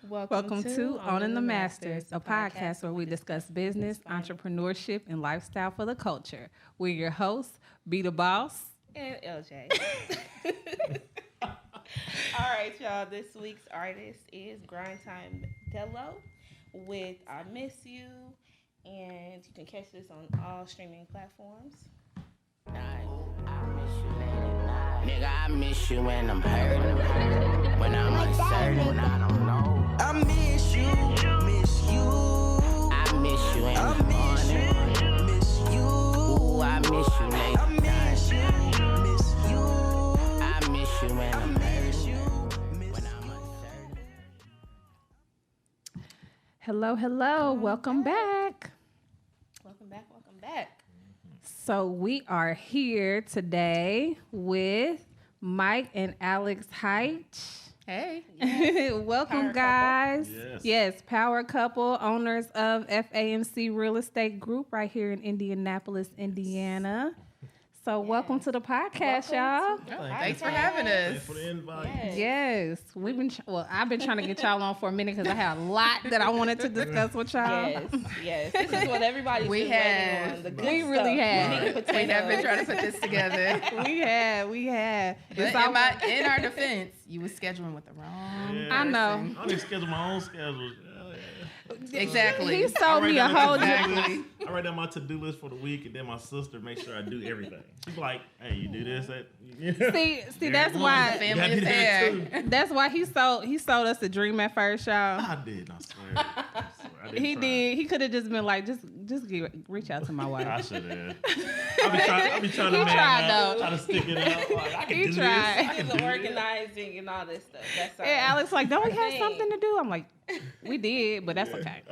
Welcome to Owning the Masters, a podcast where we discuss business, entrepreneurship, and lifestyle for the culture. We're your hosts, B the Boss and L.J. All right, y'all. This week's artist is Grind Time Dello with I Miss You, and you can catch this on all streaming platforms. Nigga, I miss you when I'm hurt, when I'm uncertain, when I don't know. I miss you, miss you. I miss you in the morning, miss you. Ooh, I miss you late at night. Miss you. I miss you when I'm hurt, when I'm uncertain. Hello. Welcome back. Welcome back. So we are here today with Mike and Alex Hyche. Hey. Welcome, Power guys. Yes. Yes, power couple, owners of FAMC Real Estate Group right here in Indianapolis, Indiana. So welcome to the podcast, y'all. Thanks for having us. Thanks for the invite. Yes, I've been trying to get y'all on for a minute because I had a lot that I wanted to discuss with y'all. Yes. This is what everybody's been waiting on. The good We really stuff. have. We have been trying to put this together. We have. But in our defense, you was scheduling with the wrong Yeah. I know. I need to schedule my own schedule. Exactly. He sold me a whole I write down my to-do list for the week, and then my sister makes sure I do everything. She's like, "Hey, you do this." See, that's why. Family affair. That's why he sold us a dream at first, y'all. I did. I swear. I didn't He try. did. He could have just been like, reach out to my wife. I should have. I be trying to He man tried, up, though. try to stick it out. Like, I can He do tried. this. I He's can do this. organizing and all this stuff. That's all. And Alex like, don't we have Dang. something to do? I'm like, we did, but that's okay.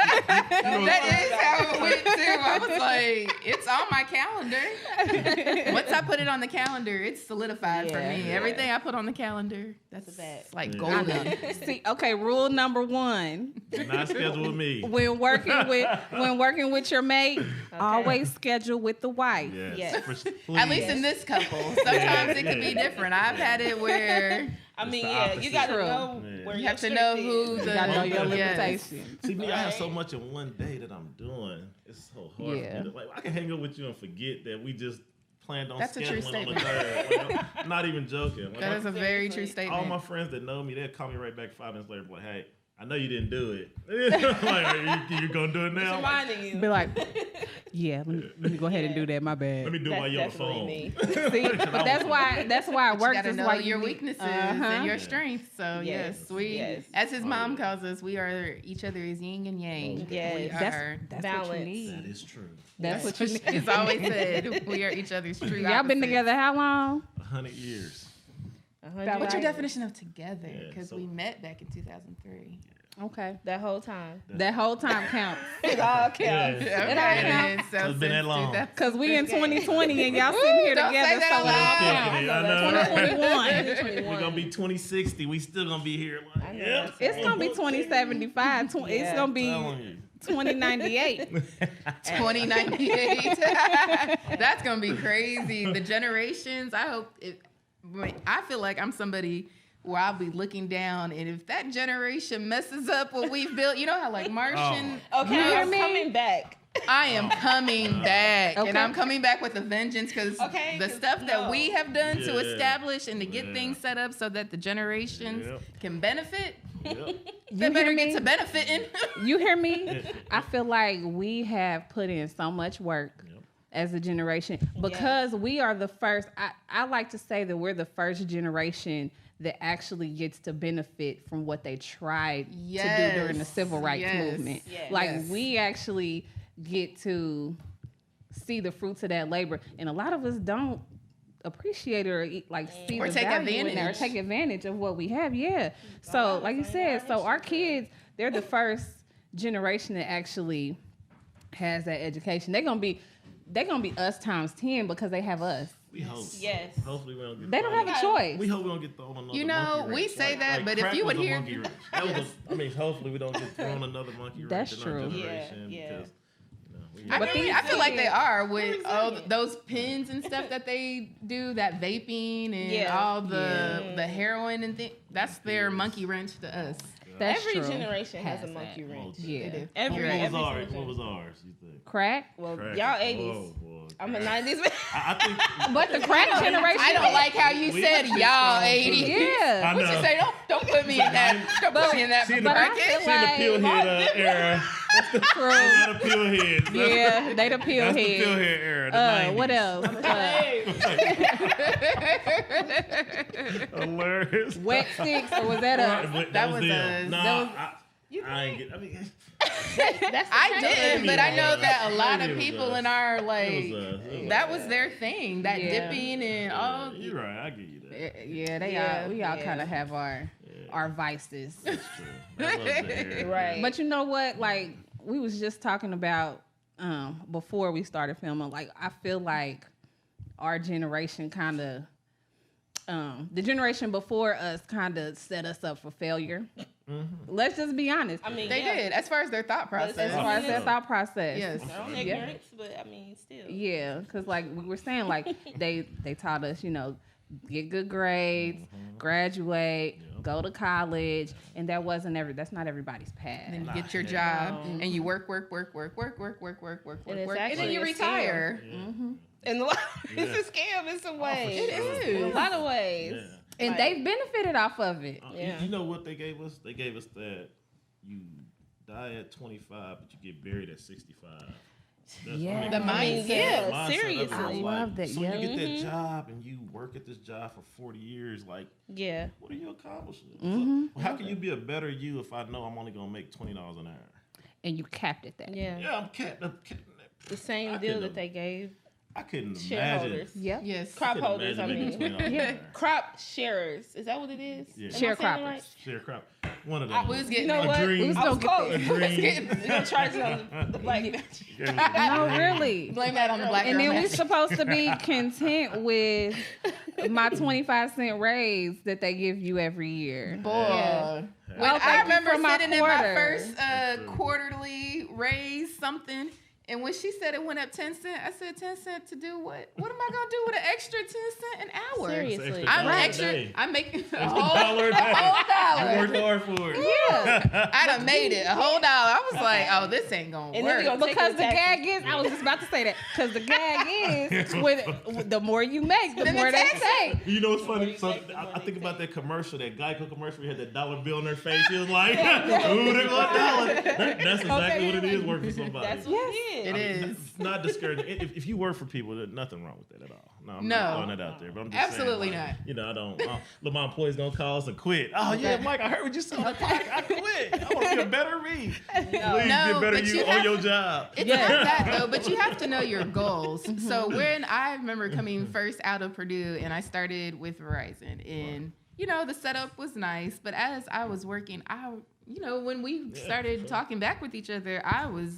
That is how it went too. I was like, it's on my calendar. Once I put it on the calendar, it's solidified for me. Yeah. Everything I put on the calendar, that's like Yeah. golden. See, okay, rule number 1. Do not schedule with me. When working with your mate, always schedule with the wife. Yes. At least in this couple. Sometimes it could be different. I've had it where I mean, the yeah, opposite. you got to True. know Yeah. where you your have to know who strength the You gotta know your Yes. limitations. See, me, I have so Right. much in one day that I'm doing. It's so hard Yeah. for me to, like, I can hang up with you and forget that we just planned on That's a true scheduling on statement. the third. Like, I'm not even joking. Like, that is a very true Seriously. all statement. my friends that know me, they'll call me right back 5 minutes later, like, "Hey, I know you didn't do it." Like, you gonna do it is now? reminding you. Be like, yeah, let me go ahead and do that. My bad. Let me do it That's while you're on the definitely phone. me. See, but that's why it You works. gotta It's know why your need- weaknesses Uh-huh. and your strengths. So Yes, yes, as his mom calls us, we are each other's yin and yang. Yes. We That's are. what you Balance. need. That is true. That's what you need. It's always said we are each other's true. Y'all been opposites. together how long? 100 years. What's your Right. definition of together? Yeah, Because so- we met back in 2003. Okay. That whole time. That whole time counts. It all counts. Yeah. It all counts. So it's been that long. Because we in 2020 and y'all sitting here Don't together, say that so out it all loud. counts. I know. 2021. We're gonna be 2060. We still gonna be here. Like, I know yep. that's It's going to be 2075. It's Yeah. going to be Telling you. 2098. 2098. That's gonna be crazy. The generations. I feel like I'm somebody where I'll be looking down, and if that generation messes up what we've built, you know how like Martian. Okay, You hear I'm me? coming back. I am coming back, Okay. and I'm coming back with a vengeance because Okay, the 'cause stuff that no. we have done to Yeah. establish and to get Yeah. things set up so that the generations Yep. can benefit. Yep. They You better hear get me? to benefiting. You hear me? I feel like we have put in so much work Yep. as a generation because we are the first. I like to say that we're the first generation that actually gets to benefit from what they tried to do during the civil rights Yes. movement. Yes. Like Yes. we actually get to see the fruits of that labor, and a lot of us don't appreciate it or see Or the take value in it or advantage. take advantage of what we have. Yeah. So like you said, so our kids, they're the first generation that actually has that education. They're gonna be us times 10 because they have us. We hope. Yes. Hopefully we don't get. They don't thrown. have a choice. We hope we don't get thrown another. You know, monkey we wrench. say that, but if crack you was would a hear- monkey wrench. That was hopefully we don't get thrown another monkey wrench That's in true. our Yeah, generation yeah. because I feel like they are with all those pins and stuff that they do, that vaping and all the heroin and things. That's their monkey wrench to us. Every generation has a monkey wrench. Yeah. What was ours? You think? Crack? Well, Crack. y'all 80s. Whoa, boy. I'm a 90s. I think. But the crack generation. I don't like how you said y'all 80. Yeah. I know. What you say? Don't put me in that. Don't put me in that. See the, But I bracket. feel see the pill head era. True. Not a pill head. Yeah, they the pill That's the pill head. head era. The 90s. What else? Hilarious. Wet sticks, or was that a? That was them. us. Nah, That was- I ain't get. I mean, I didn't, but I know that a lot of It was people us. in our it was that was their thing. That Yeah. dipping and all. You're right. I give you that. Yeah, we all kind of have our vices. That's true. That was the era. Right. But you know what? Like we was just talking about before we started filming. Like I feel like our generation kind of, the generation before us kind of set us up for failure. Mm-hmm. Let's just be honest. I mean, They did, as far as their thought process. As far as their thought process. Yes. Their own ignorance, but I mean, still. Yeah, because like we were saying, like they taught us, get good grades, graduate, go to college, and that's not everybody's path. Then you get your job and you work, and it's then actually you a retire. And it's a scam in some ways. It is. In a lot of ways. Yeah. And they've benefited off of it. Yeah. You know what they gave us? They gave us that you die at 25, but you get buried at 65. Yeah. The mindset. mindset seriously. of it was I love that, So yeah. you get that job and you work at this job for 40 years. Like, Yeah. what are you accomplishing? So, how can you be a better you if I know I'm only gonna make $20 an hour? And you capped at that. Yeah. Yeah, I'm capping. The same deal that they gave I couldn't imagine. shareholders. Yeah. Yes. Crop holders, I making mean. $20 an hour. Crop sharers. Is that what it is? Yeah. Am I saying it Sharecroppers. right? Sharecrop. One of them. We was getting You know a what? dream. I was close. A dream. We're going to charge it on the black Yeah, it was a No, dream. really. Blame that on the black And girl then we magic. supposed to be content with my 25-cent raise that they give you every year. Boy. Yeah. When Well, I thank you remember for my sitting in my quarter. first quarterly raise something, and when she said it went up 10 cents, I said 10 cents to do what? What am I gonna do with an extra 10 cents an hour? Seriously. I'm $1 a extra. day. I'm making a $1 whole, a a day. whole You dollar. worked hard for it. Yeah. I done made it a whole dollar. I was like, oh, this ain't gonna And then work. we gonna take Because the your taxes. gag is, I was just about to say that, because the gag is, with the more you make, the Then the more they taxes. take. You know what's funny? More you So make, the more I they think about take. that commercial, that Geico commercial. We had that dollar bill on their face. He was like, "Ooh, they want $1." That's exactly what it is. Working for somebody. That's what it is. It is. It's not discouraging. If you work for people, there's nothing wrong with that at all. No, I'm No. not throwing that out there. But I'm just Absolutely saying, like, not. You know, I don't. Look, my employee's gonna call us and quit. Oh yeah, Mike, I heard what you said on the podcast. I quit. I want to be a better me. Please be No, a better but you you on have- your job. It's not that though, but you have to know your goals. So when I remember coming first out of Purdue and I started with Verizon, and the setup was nice, but as I was working, when we started talking back with each other, I was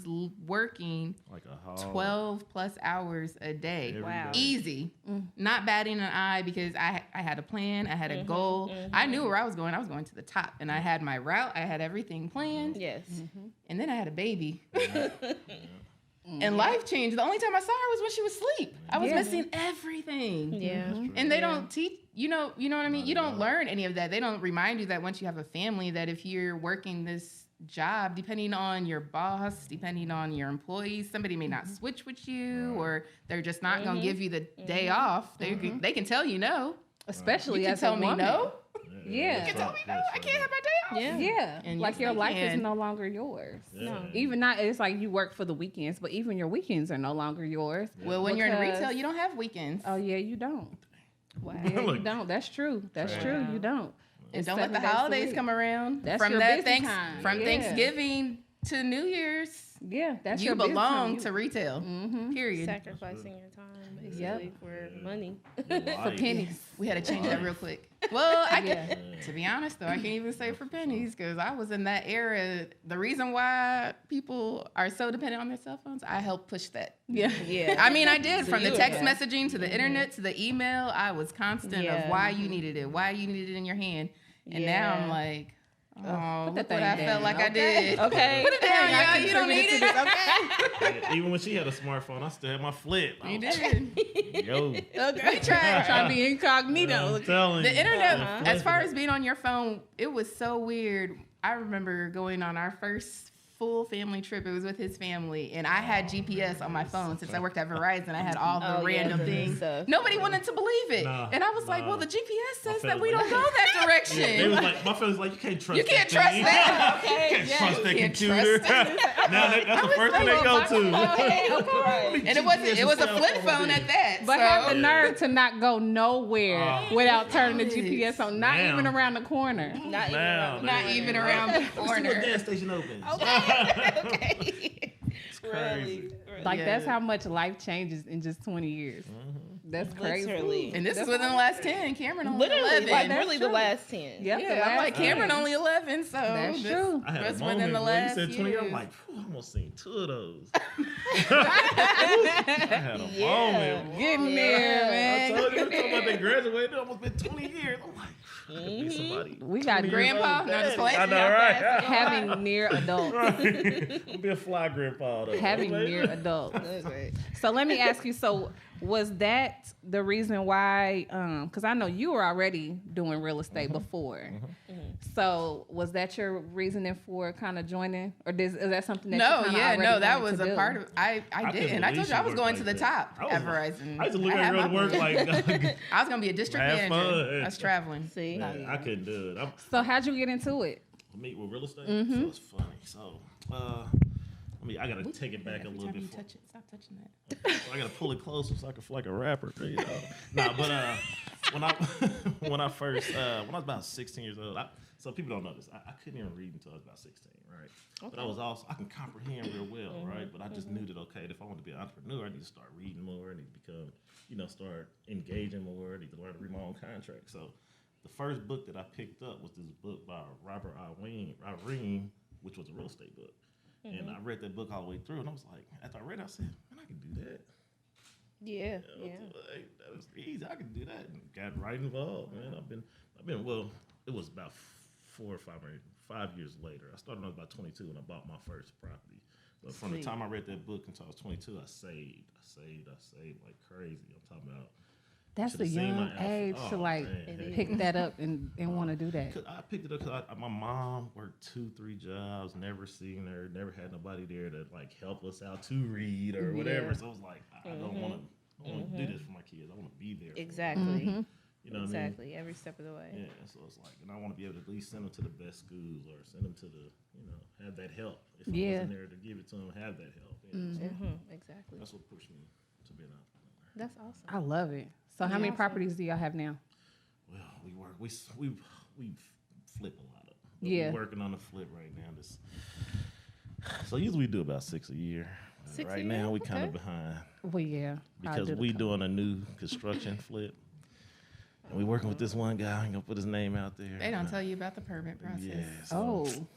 working Like a hog. 12 plus hours a day. Every Wow. day. Easy. Not batting an eye because I had a plan, I had a goal. I knew where I was going to the top, and I had my route, I had everything planned. Yes. And then I had a baby. And life changed. The only time I saw her was when she was asleep. I was missing everything. Yeah. And they don't teach, you know what I mean? You don't learn any of that. They don't remind you that once you have a family, that if you're working this job, depending on your boss, depending on your employees, somebody may not switch with you, or they're just not going to give you the day off. They can tell you no. Especially You can as tell a me woman. no. Yeah. You can tell me no. I can't have my day off. Yeah. Yeah. And Like yes, your they life is can. no longer yours. No. Even not, it's like you work for the weekends, but even your weekends are no longer yours. Well, when you're in Because- retail, you don't have weekends. Oh yeah, you don't. Wow. Yeah, you Look. don't. That's true. That's Wow. true. You don't. And It's don't let the 7 days a holidays week. come around. That's from your that busy time. from Yeah. Thanksgiving to New Year's. Yeah, that's You your business belong time. to retail. Mhm. Period. Sacrificing your time, basically, Yep. for money. For pennies. We had to change that real quick. Well, Yeah. to be honest though, I can't even say for pennies because I was in that era. The reason why people are so dependent on their cell phones, I helped push that. Yeah. Yeah. I mean, I did. So From the you were text bad. messaging to the internet to the email, I was constant Yeah. of why you needed it in your hand. And now I'm Yeah. like, Oh, Put look that what I thing felt down. like I did. Okay. Put it down, I y'all. You don't need contributed to it. this. Okay. Even when she had a smartphone, I still had my flip. You did. Yo. We tried. Trying to be incognito. I'm telling The you. internet, I'm as far flipping as being on your phone, it was so weird. I remember going on our first full family trip. It was with his family, and I had GPS on my phone since I worked at Verizon. I had all the random things. Stuff. Nobody wanted to believe it, Nah, and I was like, nah. "Well, the GPS says felt that we like- don't go that Yeah, direction." they was like, my friend was like, you can't trust You can't that trust thing. that. You can't trust that can't computer. trust Now that's the first thing they go to. And it was a flip phone at that. But so. have the nerve to not go nowhere without turning the Yes. GPS on, not Now. even around the corner. Not Now, Not even around the Let's see what corner. gas station open. Okay. It's crazy. Really. Like Yeah. that's how much life changes in just 20 years. That's crazy. Literally. And this is within the last 10. Cameron only Literally, 11. like That's really the true. last 10. Yep, the Yeah, I'm last like Cameron 10. only 11, so That's true. I had That's a within moment the when you last said 20, I'm years. like, I almost seen 2 of those. I had a moment. Getting there, I man. told you, talking about they graduated, it almost been 20 years. I'm like, I could be somebody. We got 20 years Grandpa? old. No, just Daddy. playing. I know, right? having near adults. I'll be a fly grandpa though. Having Okay. near adults. That's right. So let me ask you, so was that the reason why, because I know you were already doing real estate before. So was that your reasoning for kind of joining? Or is that something that you No, kinda yeah, already no, that wanted was to a do? part of I couldn't did. And I believe told you I she was worked going like to the that. top I was at like- Verizon. I used to look I at had her my to work plan. like, I was gonna be a district Have manager. fun. I was traveling. See? man, I couldn't do it. So how'd you get into it? Meet with real estate. Mm-hmm. So it's funny. So, I gotta take it back a Every little time bit. you touch it, stop touching that. I gotta pull it closer so I can feel like a rapper. You know? Nah, but when I was about 16 years old, so people don't know this. I couldn't even read until I was about 16, right? Okay. But I can comprehend real well, right? But I just knew that if I want to be an entrepreneur, I need to start reading more. I need to become, start engaging more. I need to learn to read my own contract. So the first book that I picked up was this book by Robert Irene, which was a real estate book. And I read that book all the way through, and I was like, after I read it, I said, man, I can do that. Yeah. Like, that was easy. I could do that. And got right involved, man. I've been. Well, it was about 4 or 5 years later. I started when I was about 22 when I bought my first property. But from the time I read that book until I was 22, I saved like crazy. I'm talking about. That's a Should've seen young my outfit. age to Oh, like man. pick that up and want to do that. Cause I picked it up because my mom worked 2-3 jobs, never seen her, never had nobody there to like help us out to read or whatever. Yeah. So I was like, I don't want to do this for my kids. I want to be there. For them. Exactly. You know what I mean? Exactly. Every step of the way. Yeah. So it's like, and I want to be able to at least send them to the best schools or send them to the, have that help. If I wasn't there to give it to them, have that help. You know? So Exactly. that's what pushed me to be an entrepreneur. That's awesome. I love it. So how many properties do y'all have now? Well, we flip a lot of them. But Yeah. We're working on the flip right now. So usually we do about 6 a year. 6 a Right year? now we kind Okay. of behind Well, yeah. I'll because do the we couple. doing a new construction flip. And we working with this one guy. I ain't gonna put his name out there. They don't tell you about the permit process. Yeah. So, Oh,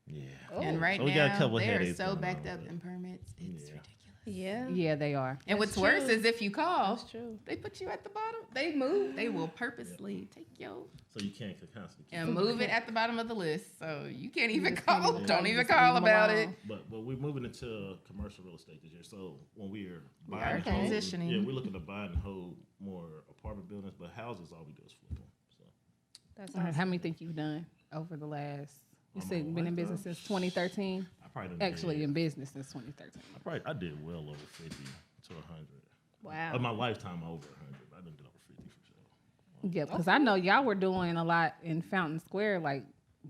Yeah. And right So we got a now, couple they are headaches so going backed on, up but- in permits. It's Yeah. ridiculous. Yeah. yeah, they are. And what's That's worse true. is if you call, That's true. they put you at the bottom. They move. They will purposely take your So you can't constantly keep and it. move it at the bottom of the list. So you can't even just can't call. even Don't call, even just call leave 'em about alone. it. But we're moving into commercial real estate this year. So when we're are buying and hold, transitioning. yeah, we're looking to buy and hold more apartment buildings, but houses all we do is flip them. So That's All right, awesome. how many think you've done over the last? You Oh, said my been in lifetime? business since 2013. I probably done Actually, did, in business since 2013. I did well over 50 to 100. Wow. Of my lifetime over 100. I done did over 50 for sure. Yeah, because I know y'all were doing a lot in Fountain Square, like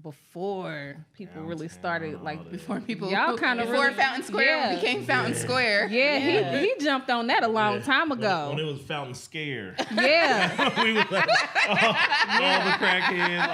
before people really Downtown, started, all like that. Before people, Y'all kinda before really- Fountain Square yeah. became Fountain Square. Yeah, he jumped on that a long time ago. When it was Fountain Scare. Yeah, We was like, all the crackheads,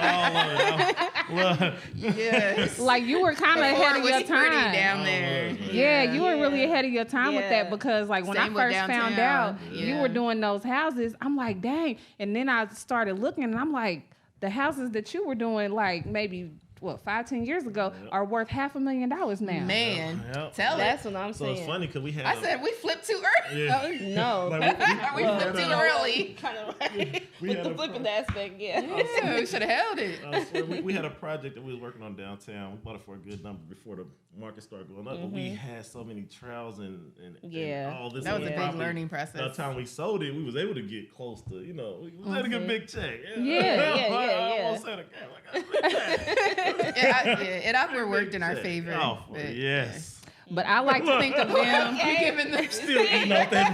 all of it. Yes. like you were kind of Before ahead it of was your pretty time. down there. Yeah, you were really Yeah. ahead of your time with Yeah. that because, like, when Same I with first found out downtown. you Yeah. were doing those houses, I'm like, dang. And then I started looking, and I'm like, the houses that you were doing, like maybe 5-10 years ago are worth $500,000 now. Man, Yep. tell That's it. what I'm So saying. it's funny because we had. I said we flipped too early. Yeah. No. Like, We flipped too early. Kind of right. We With had the a flipping aspect, yeah. Yeah, we should have held it. So we had a project that we was working on downtown. We bought it for a good number before the market started going up. But we had so many trials and Yeah. all this. That was a other big property. learning By the process. time we sold it, we was able to get close to, we was able to get a big check. Yeah. I almost said it. I got a big check. It overworked in our Check. favor. Oh, but- yes. But I like to think of them. We giving them Still eating off that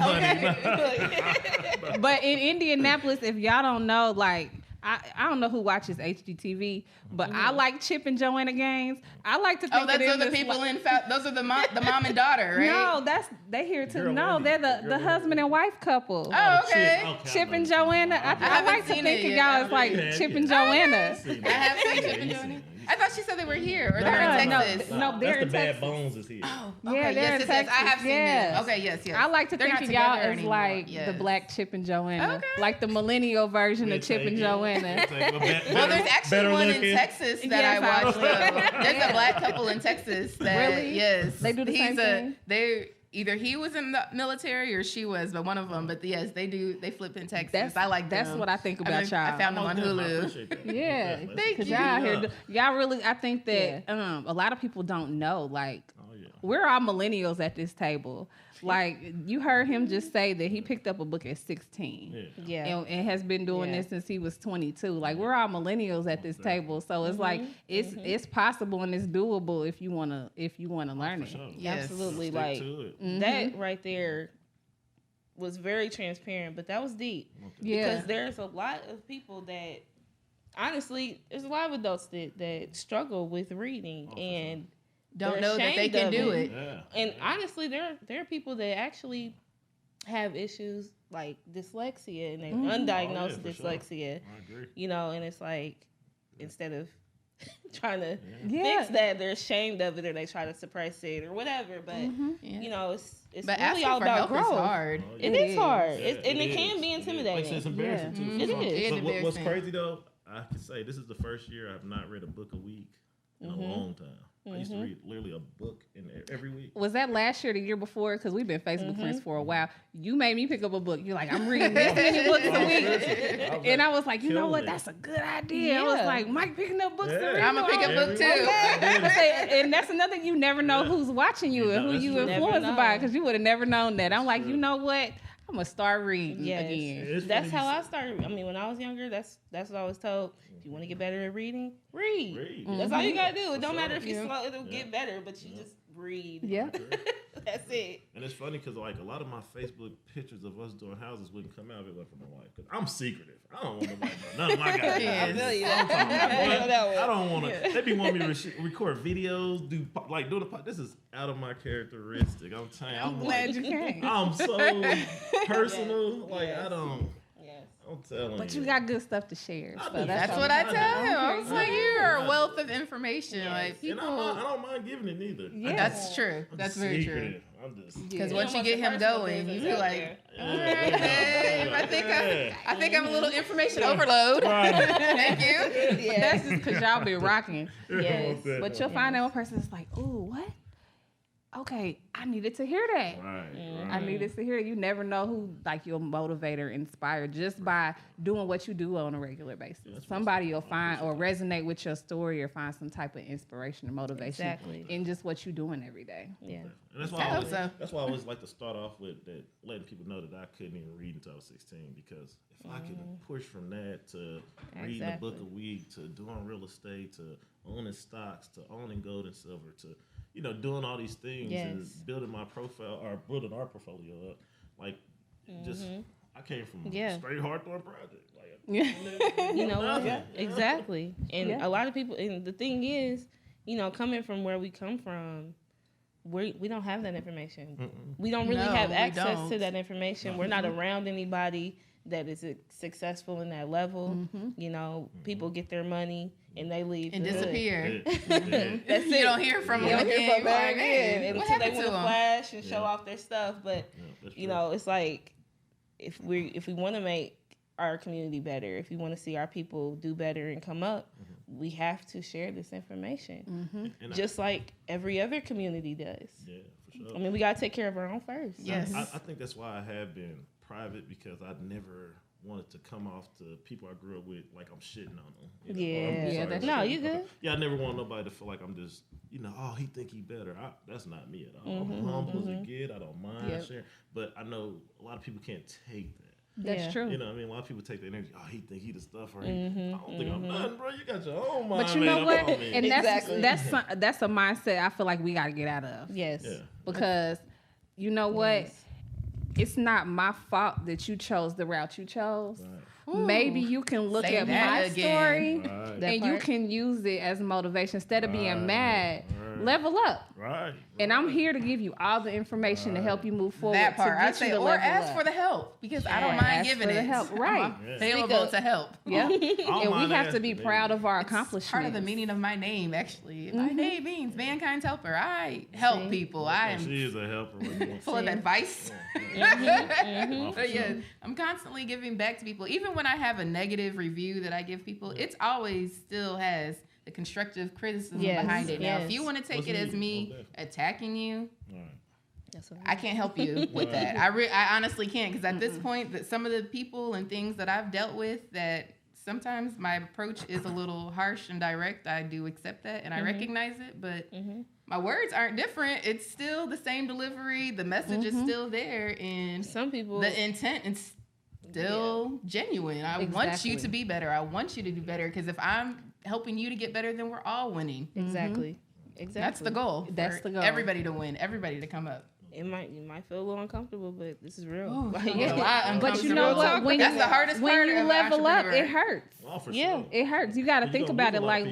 money. But in Indianapolis, if y'all don't know, like, I don't know who watches HGTV, but I like Chip and Joanna games. I like to think Oh, those of are them the as people like, those are the mom and daughter, right? No, they here too. Girl No, Wendy. they're Girl the Wendy. husband and wife couple. Oh, okay. Chip and Joanna. I haven't like to seen think it of yet. y'all as like Yeah, Chip yeah. and Joanna. I have seen Chip and Joanna. I thought she said they were here or they're in No, Texas. no, they're That's in the Bad Texas. Bones is here. Oh, Yeah, okay. they're in Yes, I Texas. have seen Yes. them. Okay, yes. I like to They're think not of y'all together as anymore. like Yes. the Black Chip and Joanna, Okay. like the millennial version We'll of Chip take and it. Joanna. Well, there's actually one in looking. Texas that Yes, I watched. I- There's a black couple in Texas that Really? yes, They do the same thing? They either he was in the military or she was, but one of them. But yes, they do. They flip in Texas. I like that's them. what I think about I y'all. found them on Hulu. Yeah, Thank because you. y'all here, y'all really. I think that a lot of people don't know. Like, we're all millennials at this table. Like, you heard him just say that he picked up a book at 16. Yeah. And has been doing this since he was 22. Like, we're all millennials at this table, so it's like it's possible and it's doable if you wanna learn it. Sure. Yes. Absolutely. Stick Like, to it. that right there was very transparent, but that was deep. Yeah, Because there's a lot of people that, honestly, there's a lot of adults that struggle with reading and Don't they're know that they ashamed can of do it. it. Yeah. And honestly, there are people that actually have issues like dyslexia and they undiagnosed Oh, yeah, for sure. dyslexia. I agree. And it's like, instead of trying to Yeah. fix that, they're ashamed of it or they try to suppress it or whatever. But Yeah. it's But really asking all for about help growth. is hard. Oh, It yeah. is hard, Yeah, and it is. can be Like I intimidating. said, it's embarrassing too. It for is. some. It But what's embarrassing. crazy though, I can say this is the first year I've not read a book a week in a long time. I used to read literally a book every week. was that last year, or the year before? Because we've been Facebook friends for a while. You made me pick up a book. You're like, I'm reading this many books a week, and I was like, you know what? That's a good idea. I was Yeah. like, Mike picking up books to Yeah. read. I'ma pick up Oh, book too. And that's another thing, you never know who's watching you and who that's you true. influenced Never by, know. because you would have never known that. I'm like, you know what? I'm gonna start reading Yes. again. It's That's funny how you I started. I mean, when I was younger, that's what I was told. If you want to get better at reading, read. Read. That's all you gotta do. It don't For matter sure. if you're Yeah. slow; it'll get better. But you just read. Yeah. That's it. And it's funny because like a lot of my Facebook pictures of us doing houses wouldn't come out if it wasn't for my wife. Because I'm secretive. I don't want nobody to know none of my guys. Yeah. I feel you. I'm talking about, boy, That way. I don't want to. They be wanting me to record videos, do this is out of my characteristic. I'm telling you, I'm Glad like, you came. I'm so personal. Like I don't. Yes. I'm telling But you. you got good stuff to share. I So do. That's all what that I matters. tell him. I was like, you are a wealth of information. Yes. Like And people. I don't mind giving it neither. Yeah. That's true. I'm That's just very true. secretive. I'm just. Because Yeah. once you get him going, you be like, Yeah. all right, babe, I think I'm a little information overload. Right. Thank you. But that's just because y'all been rocking. Yes. But you'll find that one person is like, ooh, what? Okay, I needed to hear that. Right. I needed to hear it. You never know who like you'll motivate or inspire just by doing what you do on a regular basis. Somebody will find or resonate with your story or find some type of inspiration or motivation Exactly. in just what you're doing every day. Yeah. And that's why I I hope always, so. that's why I always like to start off with that, letting people know that I couldn't even read until I was 16, because if I could push from that to reading a book a week to doing real estate to owning stocks to owning gold and silver to doing all these things and Yes. building my profile or building our portfolio up, like just I came from Yeah. straight Hawthorne project, like You know what? nothing. Exactly. And Yeah. a lot of people, and the thing is, coming from where we come from, we don't have that information. We don't really No, have we access don't. to that information. We're not around anybody that is successful in that level. People get their money and they leave And the hood. disappear. That's You it. don't hear from You them don't hear again. from them Like, again man, what until they happened want to to them? flash and show Yeah. off their stuff. But that's it's like if we want to make our community better, if we want to see our people do better and come up, we have to share this information, And just like every other community does. Yeah, for sure. I mean, we gotta take care of our own first. Yes. I think that's why I have been private, because I never wanted to come off to people I grew up with like I'm shitting on them. You know? Yeah. I'm sorry, Yeah, that's No, but- you good. Yeah, I never want nobody to feel like I'm just, oh, he think he better. That's not me at all. I'm humble as a kid. I don't mind Yep. sharing. But I know a lot of people can't take that. That's Yeah. true. You know what I mean? A lot of people take the energy, oh, he think he the stuff, or I don't think I'm nothing, bro. You got your own mind But you made know up what? on me. And Exactly. that's a mindset I feel like we got to get out of. Yes. Yeah. Because you know what? Yes. It's not my fault that you chose the route you chose. Right. Maybe you can look Say at that my again. story Right. That and you part. can use it as motivation instead of being Right, mad. right. Level up. Right. And I'm here to give you all the information to help you move forward. That part, to I get say, you to or level ask up. for the help, because I don't Yeah, mind ask giving for the it. help, right. I'm Yeah. available Speak to help. Yeah. I don't And we mind have to asking, be baby. proud of our It's accomplishments. part of the meaning of my name, actually. My name means mankind's helper. I help people. I And am she is a helper. full of advice. Oh, for But yeah, sure. I'm constantly giving back to people. Even when I have a negative review that I give people, it's always still has the constructive criticism Yes, behind it. Now, if yes. you want to take What's it as needed? me Most definitely. attacking you, All right. That's what I can't help you with that. I honestly can't, because at this point, that some of the people and things that I've dealt with, that sometimes my approach is a little harsh and direct. I do accept that and I recognize it, but my words aren't different. It's still the same delivery. The message is still there, and Some people. the intent is still genuine. I want you Exactly. to be better. I want you to do better, because if I'm helping you to get better, then we're all winning. Exactly. Exactly. That's the goal. That's for the goal. Everybody to win. Everybody to come up. You might feel a little uncomfortable, but this is real. Ooh, Yeah. a lot But you know uncomfortable. what? When That's you, the hardest when part you of level up, entrepreneur. it hurts. Oh, for Yeah. sure. It hurts. You got to You think gonna about lose it a lot of like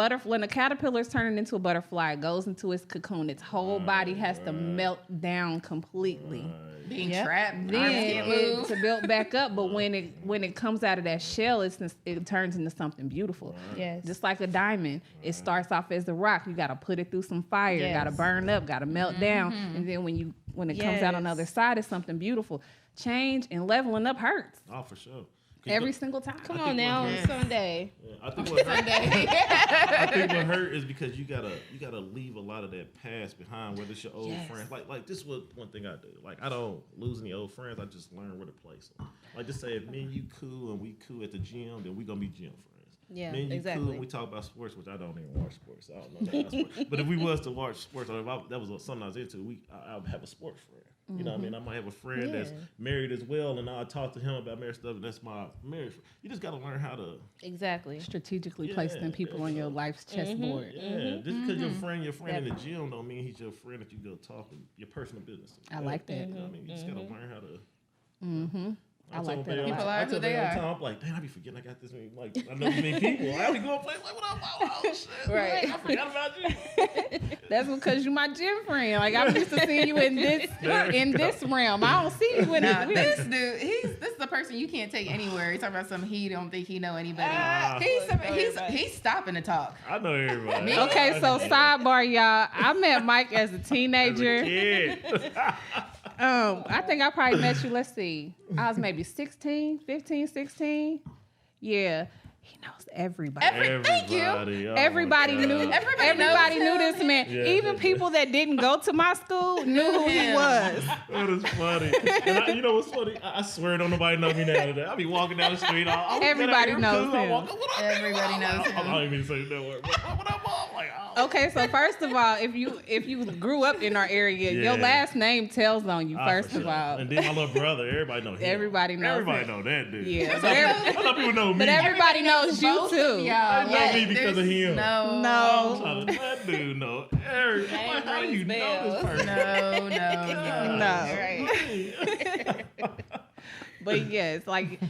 people. when a caterpillar is turning into a butterfly, it goes into its cocoon. Its whole body has to melt down completely. Being Yep. trapped, arms Then can't move. to build back up. But when it comes out of that shell, it turns into something beautiful. Yes. Just like a diamond, it starts off as a rock. You got to put it through some fire. Yes. Got to burn up. Got to melt down. And then when it comes out on the other Yes. side, it's something beautiful. Change and leveling up hurts Oh, for sure. 'Cause every you single time. Come I on think now what on hurt- Sunday. know, I think what hurt, I think what hurt is because you gotta leave a lot of that past behind, whether it's your old Yes. friends. Like this was one thing I do. Like I don't lose any old friends. I just learn where to place them. Like just say if me and you cool and we cool at the gym, then we gonna be gym friends. Yeah, Me and you exactly. cool and we talk about sports, which I don't even watch sports. So I don't know nothing about sports. But if we was to watch sports, or if that was something I was into, I would have a sports friend. You know what I mean? I might have a friend that's Yeah. married as well, and I'll talk to him about marriage stuff, and that's my marriage friend. You just got to learn how to, Exactly. Strategically Yeah, placing people on your life's chessboard. just because your friend in the gym don't mean he's your friend that you go talk in your personal business to. I like that. You know what I mean? You just got to learn how to. I like that a lot. People are who they are. I'm like, damn, I be forgetting I got this many, like, I know these many people. I be going places like, what up? Oh, shit. Right. I forgot about you. That's because you my gym friend. Like I'm used to seeing you in this realm. I don't see you in Nah, this. this dude, this is the person you can't take anywhere. He's talking about something he don't think he know anybody. Ah. He's stopping to talk. I know everybody. Okay, so sidebar, y'all. I met Mike as a As a teenager. kid. I think I probably met you. Let's see. I was maybe 15, 16. Yeah. He knows everybody. Thank you. Everybody. Oh my Everybody God. knew. Everybody Everybody knows knew him. this man. Yeah, Even yeah. people that didn't go to my school knew who he him. was. That is funny. And you know what's funny? I swear don't nobody know me now today. I be walking down the street. Everybody knows him. Everybody knows him. I don't even say that word. What up, Mom? Like, oh. Okay, so first of all, if you grew up in our area, your Yeah. last name tells on you. Ah, First for of sure. all, And then my little brother, everybody know him. Everybody knows Everybody him. know that dude. Yeah, I so every- thought people know me. but everybody knows you Both of too. y'all. They know me because of him. No. No. That dude know everybody. Like, how do you know this person? No. No. But yes, like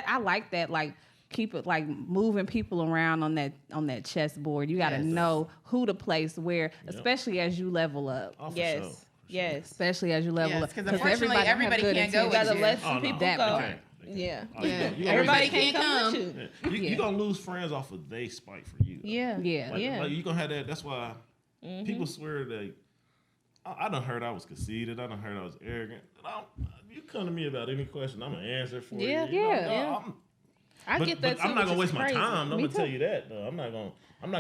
I like that. Like keep it like moving people around on that chessboard. You got to Yes. know who to place where, especially as you level up. Oh, for Yes. sure. Yes. Especially as you level Yes, up. 'cause unfortunately, don't have everybody good can't go You with intentions. gotta you. let Oh, some no. people That go. part. Yeah. Oh, you gonna Everybody lose- can't come come. with you. You gonna lose friends off of they spite for you. Yeah. Yeah. Like, like you gonna have that. That's why people swear that I done heard I was conceited. I done heard I was arrogant. You come to me about any question, I'm gonna answer for Yeah, you. You know, yeah. I'm- I get that but too. I'm not gonna which waste is my crazy. time. I'm Me gonna tell too. you that though. I'm not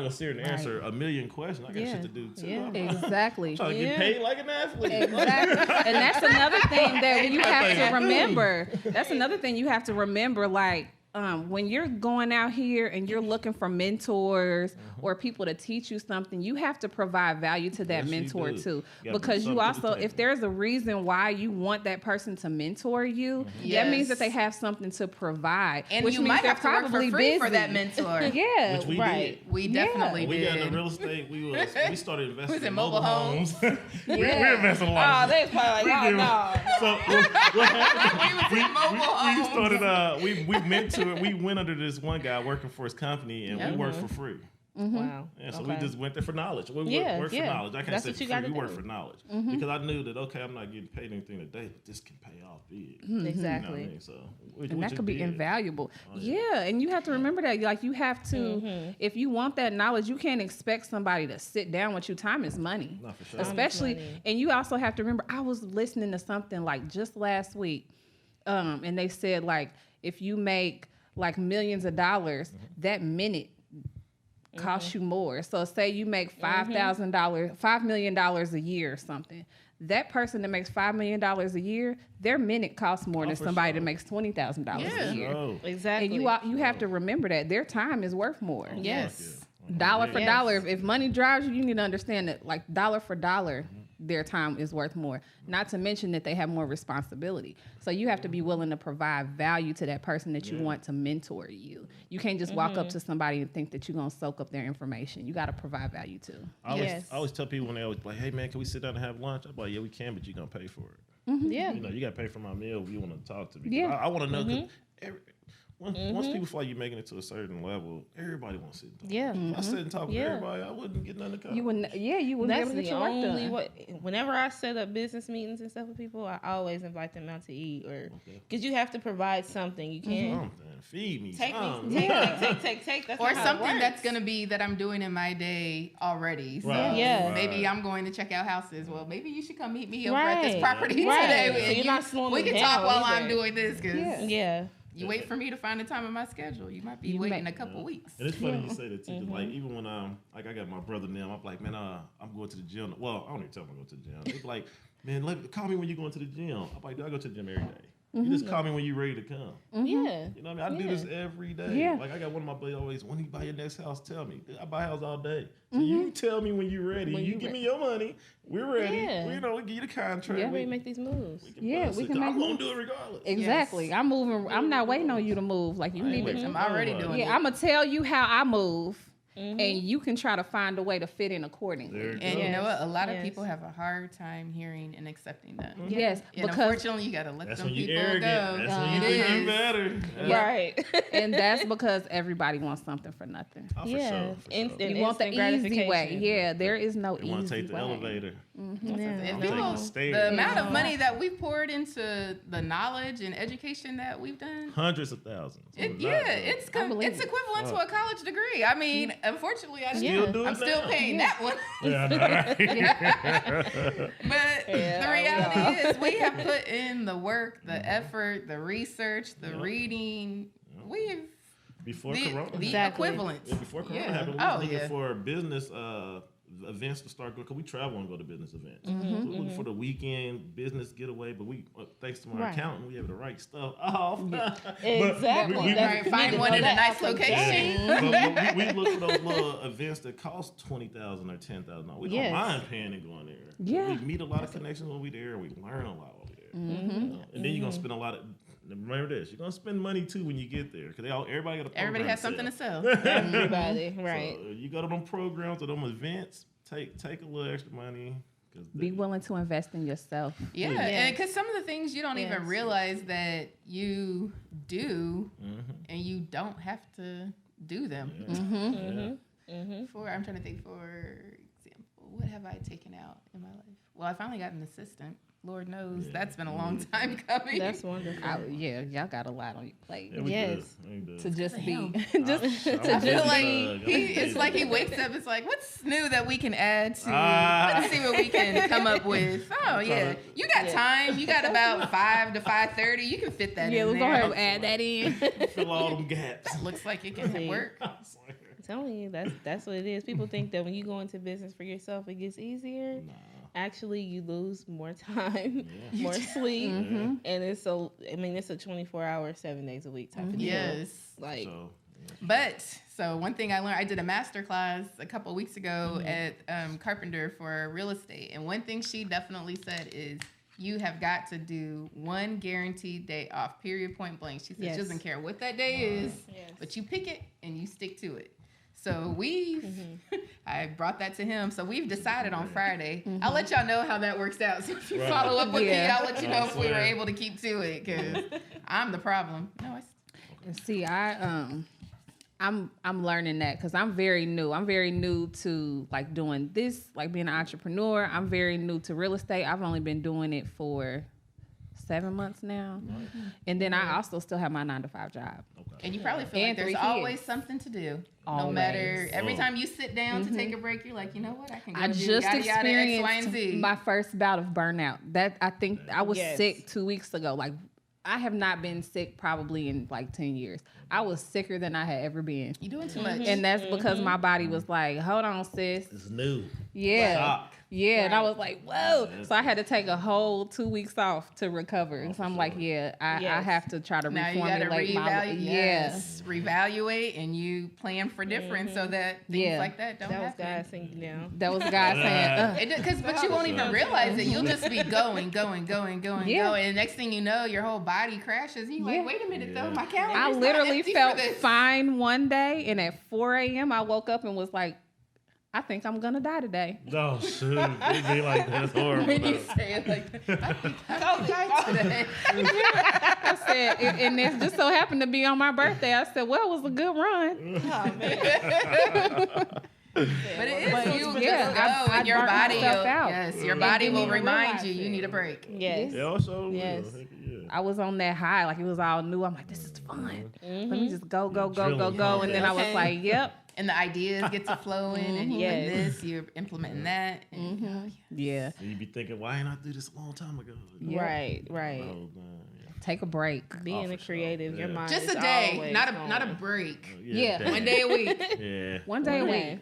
gonna sit here and answer a million questions. I got shit to do too. Yeah. Exactly. I'm trying to Yeah. get paid like an athlete. Exactly. And that's another thing that you have to Exactly. remember. That's another thing you have to remember. Like, when you're going out here and you're looking for mentors or people to teach you something, you have to provide value to that Yes, you mentor do. too. You gotta Because bring you something to the also, if table. there's a reason why you want that person to mentor you, that means that they have something to provide. And which you means might they're have to work for probably free for busy. that mentor. Yeah, Which we right. did. We definitely When we got did. into real estate, we started investing Was it in mobile homes? we invested a lot. Oh, of they was probably like, oh, no. So what happened? We was in mobile we homes. started. We mentored. We went under this one guy working for his company, and we worked for free. Wow. Yeah, so we just went there for knowledge. We worked for knowledge. I can't That's say what for you free. gotta We worked do. for knowledge because I knew that I'm not getting paid anything today, but this can pay off big. Exactly. You know what I mean? So And that could be invaluable. Yeah, and you have to remember that. Like, you have to, if you want that knowledge, you can't expect somebody to sit down with you. Time is money. No, for sure. Especially, and you also have to remember, I was listening to something like just last week, and they said, like, if you make like millions of dollars, that minute costs you more. So say you make $5 million a year or something. That person that makes $5 million a year, their minute costs more than for somebody sure. that makes $20,000 a year. Oh, Exactly. And you have to remember that their time is worth more. Yes. Dollar for Yes. dollar. If money drives you, you need to understand that, like, dollar for dollar, their time is worth more. Not to mention that they have more responsibility. So you have to be willing to provide value to that person that you want to mentor you. You can't just walk up to somebody and think that you're gonna soak up their information. You got to provide value too. I always tell people when they always like, "Hey man, can we sit down and have lunch?" I'm like, "Yeah, we can, but you're gonna pay for it. Yeah. You know, you gotta pay for my meal if you want to talk to me. Yeah. I want to know because once people feel like you're making it to a certain level, everybody wants to sit and talk. Yeah. If I sit and talk with Yeah. everybody, I wouldn't get nothing to come. You wouldn't be able That's to get the your work only done. way. Whenever I set up business meetings and stuff with people, I always invite them out to eat, or because you have to provide something. You can't Something. Feed me. take something. me, take. That's Or not how it something that's works. going to be that I'm doing in my day already. So Right, Yeah. maybe right. I'm going to check out houses. Well, maybe you should come meet me over at this Right, property right. today. So And you're not slowing we me can talk down while either. I'm doing this because Yeah. you wait for me to find a time in my schedule. You might be You waiting may- a couple weeks. And it's funny you say that too. 'Cause like even when like I got my brother now, I'm like, man, I'm going to the gym. Well, I don't even tell them I go to the gym. They be like, man, call me when you're going to the gym. I'm like, I go to the gym every day. You just call me when you're ready to come. Yeah. You know what I mean? I do this every day. Yeah. Like I got one of my buddies always, when you buy your next house, tell me. I buy a house all day. So you tell me when you're ready. When you you give me your money. We're ready. Yeah. We give you the contract. Yeah. We make these moves. Yeah, bust we it. can make I'm gonna moves. do it regardless. Exactly. I'm moving. I'm not waiting on you to move. Like, you need to. I'm already doing it. Yeah, I'm gonna tell you how I move, and you can try to find a way to fit in accordingly. There you And go. you know what? A lot of Yes. people have a hard time hearing and accepting that. Yes, And because unfortunately, you got to let That's them when you people arrogant. go. That's when you It think you is. better. Right. and that's because everybody wants something for nothing. Oh, for Yeah. sure. For sure. Instant- You want the Instant easy way. gratification. Yeah, there is no They easy want to take the way. elevator. If I'm taking people, the stairs. the amount of money that we've poured into the knowledge and education that we've done, Hundreds of thousands. it's I believe it's it. equivalent to a college degree. I mean, unfortunately, Still do it I'm still now. paying that one. Yeah, I know, right? But Yeah, the reality is, we have put in the work, the effort, the research, the Yeah. reading. We've Before the Corona. Exactly. equivalent. Yeah, before Corona Yeah. happened, we Oh, was looking yeah. for business events to start going, because we travel and go to business events. So we were looking for the weekend business getaway, but we, thanks to my Right. accountant, we able to write stuff off. Exactly. we- That's- Right, find you one know in a that nice application. location. But we look for those little events that cost $20,000 or $10,000. We Yes. don't mind paying and going there. Yeah. We meet a lot of connections when we there. We learn a lot over there. You know? And then you're gonna spend a lot of. Remember this: you're gonna spend money too when you get there, because everybody got a program. Everybody has something to sell. Everybody, right. So you go to them programs or them events, take a little extra money. 'Cause Be willing to invest in yourself. Yeah, Yes. and because some of the things you don't even Yes. realize that you do, and you don't have to do them. I'm trying to think. For example, what have I taken out in my life? Well, I finally got an assistant. Lord knows that's been a long time coming. That's wonderful. Yeah, y'all got a lot on your plate. Yeah, we Yes. good. To just be, I feel like it's like he wakes up. It's like, what's new that we can add to? Let's see what we can come up with. Oh yeah, you got time. You got about 5 to 5:30. You can fit that in we'll there. go ahead and add that in. Fill all them gaps. Looks like it can work. I'm telling you, that's what it is. People think that when you go into business for yourself, it gets easier. Nah. Actually, you lose more time, more sleep, and it's a 24-hour, 7 days a week type of deal. Yes. Like, So one thing I learned, I did a master class a couple weeks ago at Carpenter for real estate, and one thing she definitely said is you have got to do one guaranteed day off. Period. Point blank. She said she doesn't care what that day is, but you pick it and you stick to it. So I brought that to him. So we've decided on Friday. I'll let y'all know how that works out. So if you follow up with me, I'll let you know if we were able to keep to it, because I'm the problem. No, See, I'm learning that because I'm very new. I'm very new to like doing this, like being an entrepreneur. I'm very new to real estate. I've only been doing it for 7 months now. And then I also still have my 9-to-5 job. and you probably feel like there's always something to do. Always. No matter, every time you sit down to take a break, you're like, you know what, I can go do just yada, yada, X, Y, and experienced Z. my first bout of burnout. That I think I was sick 2 weeks ago. Like I have not been sick probably in like 10 years. I was sicker than I had ever been. You doing too much. And that's because my body was like, hold on, sis. It's new. Yeah. Shock. Yeah. And I was like, whoa. So I had to take a whole 2 weeks off to recover. So I'm like, I have to try to now you gotta reformulate my reevaluate, and you plan for different so that things like that don't happen. That was God saying down. That was God saying, but you won't even realize it. You'll just be going. And next thing you know, your whole body crashes. And you're like, wait a minute, though, my calendar. I literally felt fine one day, and at 4 a.m. I woke up and was like, I think I'm gonna die today. Oh shoot, it be like that. It's horrible. When you say it like that, I think I'll die today. I said, and it just so happened to be on my birthday. I said, well, it was a good run. Oh man. But it is you just I and your burnt body myself out. Yes, your body will even remind realize you it. need a break. Yes. Yeah, also. Yes. I was on that high, like it was all new. I'm like, this is fun. Let me just go. Drilling. And then I was like, yep. And the ideas get to flowing, and you doing this, you're implementing that. And, Yeah. So you be thinking, why ain't I do this a long time ago? Right. Oh, Take a break. Being a creative, your mind just is a day, always not going. a break. Yeah. 1 day a week. Yeah. One day a week.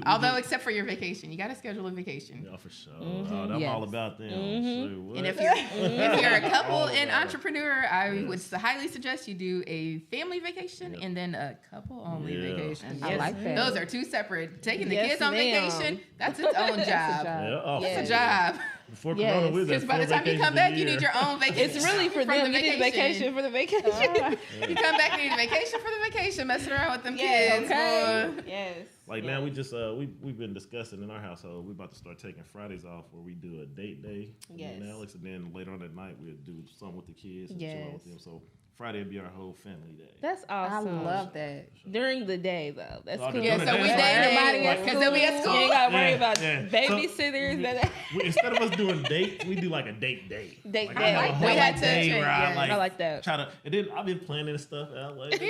Although, except for your vacation, you got to schedule a vacation. Yeah, for sure. I'm all about them. And if you're a couple and entrepreneur, I would highly suggest you do a family vacation and then a couple only vacation. I like that. Those are two separate. Taking the Yes, kids on ma'am. vacation, that's its own job. Yeah, It's a job. Before Corona, we Because by the time you come back, you need your own vacation. It's really for them. You need vacation for the vacation. You come back and need a vacation for the vacation, messing around with them kids. Okay. Boy. Yes. Like now, we just we've been discussing in our household. We're about to start taking Fridays off, where we do a date day with me and Alex, and then later on at night we'll do something with the kids and chill out with them. So Friday will be our whole family day. That's awesome. I love that. During the day, though. That's cool. Yeah, so we Everybody day at because they'll be at school. You ain't got to worry Yeah, about yeah. babysitters. Instead of us doing dates, we do like a date day. Date like, day. I have a whole We had to day change, where I yeah. I like that. Try to, and then I've been planning stuff out like.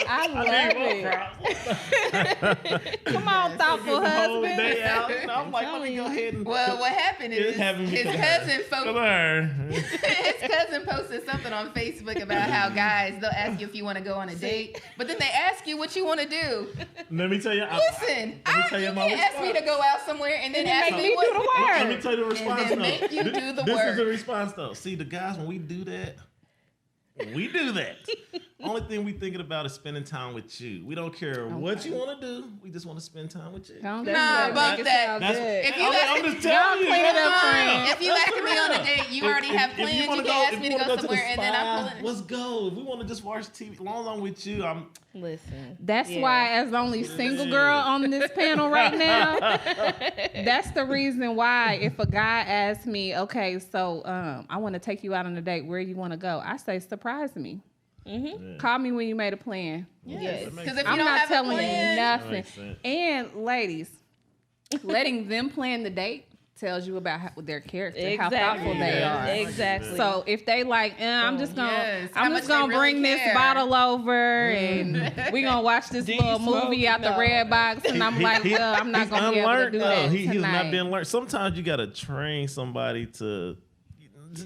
I love it. Come on, thoughtful Whole husband. day out. I'm like, let me go ahead and. Well, what happened is his cousin Come on. his cousin posted something on Facebook about how guys, they'll ask you if you want to go on a date, but then they ask you what you want to do. Let me tell you. Listen, let me tell you you my can't ask me to go out somewhere and then ask make me me what do the work. Let me tell you the response then though. make you do the This is the work. response though. See, the guys, when we do that, only thing we thinking about is spending time with you. We don't care what you want to do. We just want to spend time with you. Nah, bump that. If you I'm just telling you. clean it up, friend. If you asking me on a date, you already have plans. You wanna can ask if me you to wanna go to the somewhere, and then I'm spa, pulling. let's go. If we want to just watch TV, long on with you, I'm. Listen. That's why, as the only single girl on this panel right now, that's the reason why if a guy asks me, okay, so I want to take you out on a date, where you want to go? I say, surprise me. Mm-hmm. Call me when you made a plan. Yes. Because if you I'm don't not have a telling you plan, That nothing. makes sense. And ladies, letting them plan the date tells you about their character, Exactly. how thoughtful they are. Exactly. So if they like, I'm just gonna, Yes. How I'm much just gonna they really bring this care. bottle over, and we gonna watch this Do you little smoke? movie out the No. red box, and I'm like, well, I'm not He's gonna be able to unlearned, do though. that He's tonight. not been learned. Sometimes you gotta train somebody to.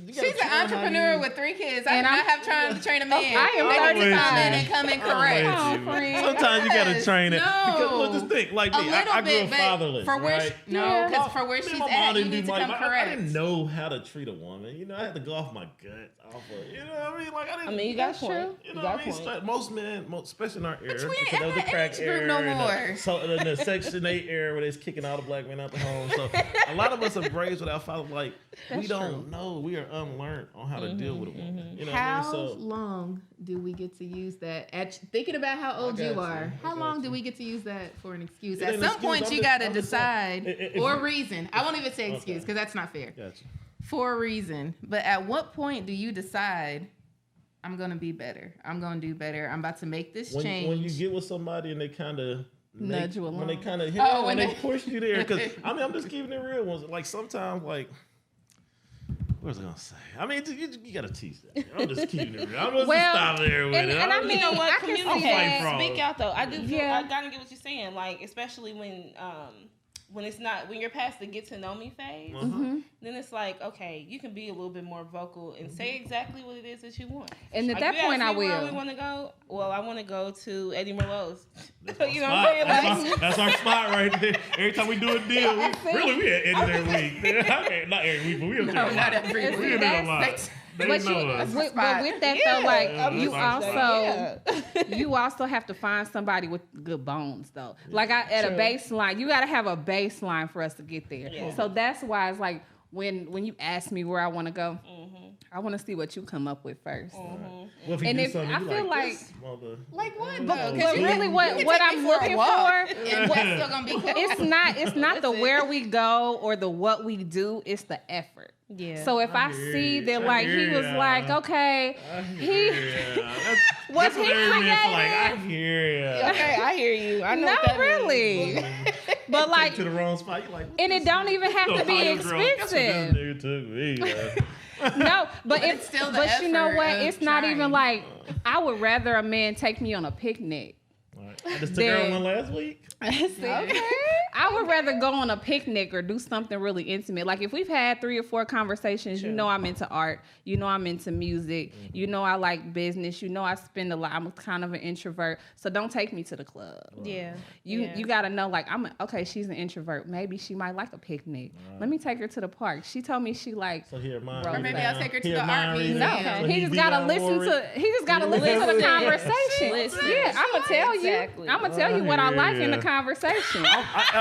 She's an entrepreneur with 3 kids. I And do not I'm- have time to train a man. I am They need to 35. come in and come in correct. Oh, friend. Sometimes you gotta Yes, train it. no. Because look, just think, like A me, little I grew bit, up but fatherless, for where right? for where she's My mom at, you didn't need do to come I correct. didn't know how to treat a woman. You know, I had to go off my gut, off of, you know what I mean? Like I didn't. I mean, you got a That's point. true. You know got what I mean? a point. Most men, especially in our era, we ain't because that was the in that crack age group era, no and more. so in the Section 8 era where they was kicking all the black men out the home. So a lot of us are raised without father. Like we don't know. We are unlearned on how to deal with a woman. You know How what I mean? So long do we get to use that? Thinking about how old got you you. are, I how got long you. do we get to use that for an excuse? It At ain't some excuse, point, I'm you just- got to I'm just saying, decide, if or you- reason. I won't even say excuse Okay. because that's not fair. gotcha. For a reason. But at what point do you decide, I'm going to be better? I'm going to do better. I'm about to make this change. When you get with somebody and they kind of Nudge you when they along. kind of Oh, when when they they- push you there, because I mean I'm just keeping it real. Ones like sometimes like. What was I gonna say? I mean, you gotta teach that. I'm just keeping it real. I'm just Well, stop there with and it. I mean, You know what? I can see Communicate. that. Speak out though. I do. Feel, Yeah. I gotta get what you're saying. Like especially when it's not when you're past the get to know me phase. Mm-hmm. Then it's like okay, you can be a little bit more vocal and say exactly what it is that you want. And at Like, that you point, ask I me where will. we want to go. Well, I want to go to Eddie Merlot's. That's our You know what I'm spot. saying? Like, That's our spot right there. Every time we do a deal, we at end every week. Okay, not every week, but we up there No, a not lot. every And week. see, We in there a that's- lot. They But know us. with that Yeah. though, like Yeah, you that's our also you also have to find somebody with good bones though. Like at a baseline, you got to have a baseline for us to get there. Yeah. So that's why it's like when you ask me where I want to go, Mm-hmm. I want to see what you come up with first. Well, if you And do if- something, I you feel like- this mother. Like what? But, though? but 'Cause you really, can- what you what can take I'm me for a looking walk, for, and that's still gonna be cool. it's not the That's it. where we go or the what we do. It's the effort. Yeah. So if I hear see you. that I like he hear was ya. like, okay, he That's was what he every man's creative? like, I hear ya. okay, I hear you. I know Not what that really. means. But like, to the wrong spot. You're like, what and this it don't even have to be Ohio girl, guess what expensive. This nigga took me. No, but it's still the but you know effort what? of It's not trying. even like I would rather a man take me on a picnic. Right. I just took her on Then- one last week. See? I would rather go on a picnic or do something really intimate. Like if we've had 3 or 4 conversations, you know I'm into art, you know I'm into music, you know I like business, you know I spend a lot. I'm kind of an introvert, so don't take me to the club. Yeah. You got to know like okay, she's an introvert. Maybe she might like a picnic. Let me take her to the park. She told me she likes. So here, mine. Or maybe I'll take her to the art No, museum. Yeah. he just gotta listen to. He just gotta listen to the conversation. Listen. Yeah, I'm gonna tell Exactly. you. I'm gonna tell you what I like in the Yeah. conversation.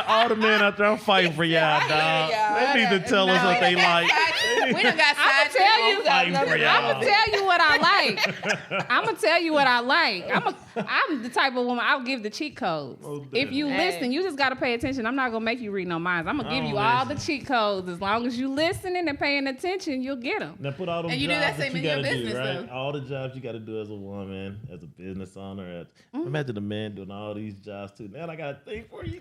All the men out there, I'm fighting for y'all, dog. They need to tell us what they like. We done got I'ma side tell you. Fighting for I'm y'all. gonna tell you what I like. I'm gonna tell you what I like. I'm the type of woman I'll give the cheat codes. Oh, If you Hey. listen, you just gotta pay attention. I'm not gonna make you read no minds. I'm gonna give I you don't all listen. the cheat codes. As long as you listening and paying attention, you'll get them. Now put all them And you do jobs that same you in your gotta business, do, right? though. All the jobs you got to do as a woman, as a business owner. Imagine a man doing all these jobs too. Now I got to think for you.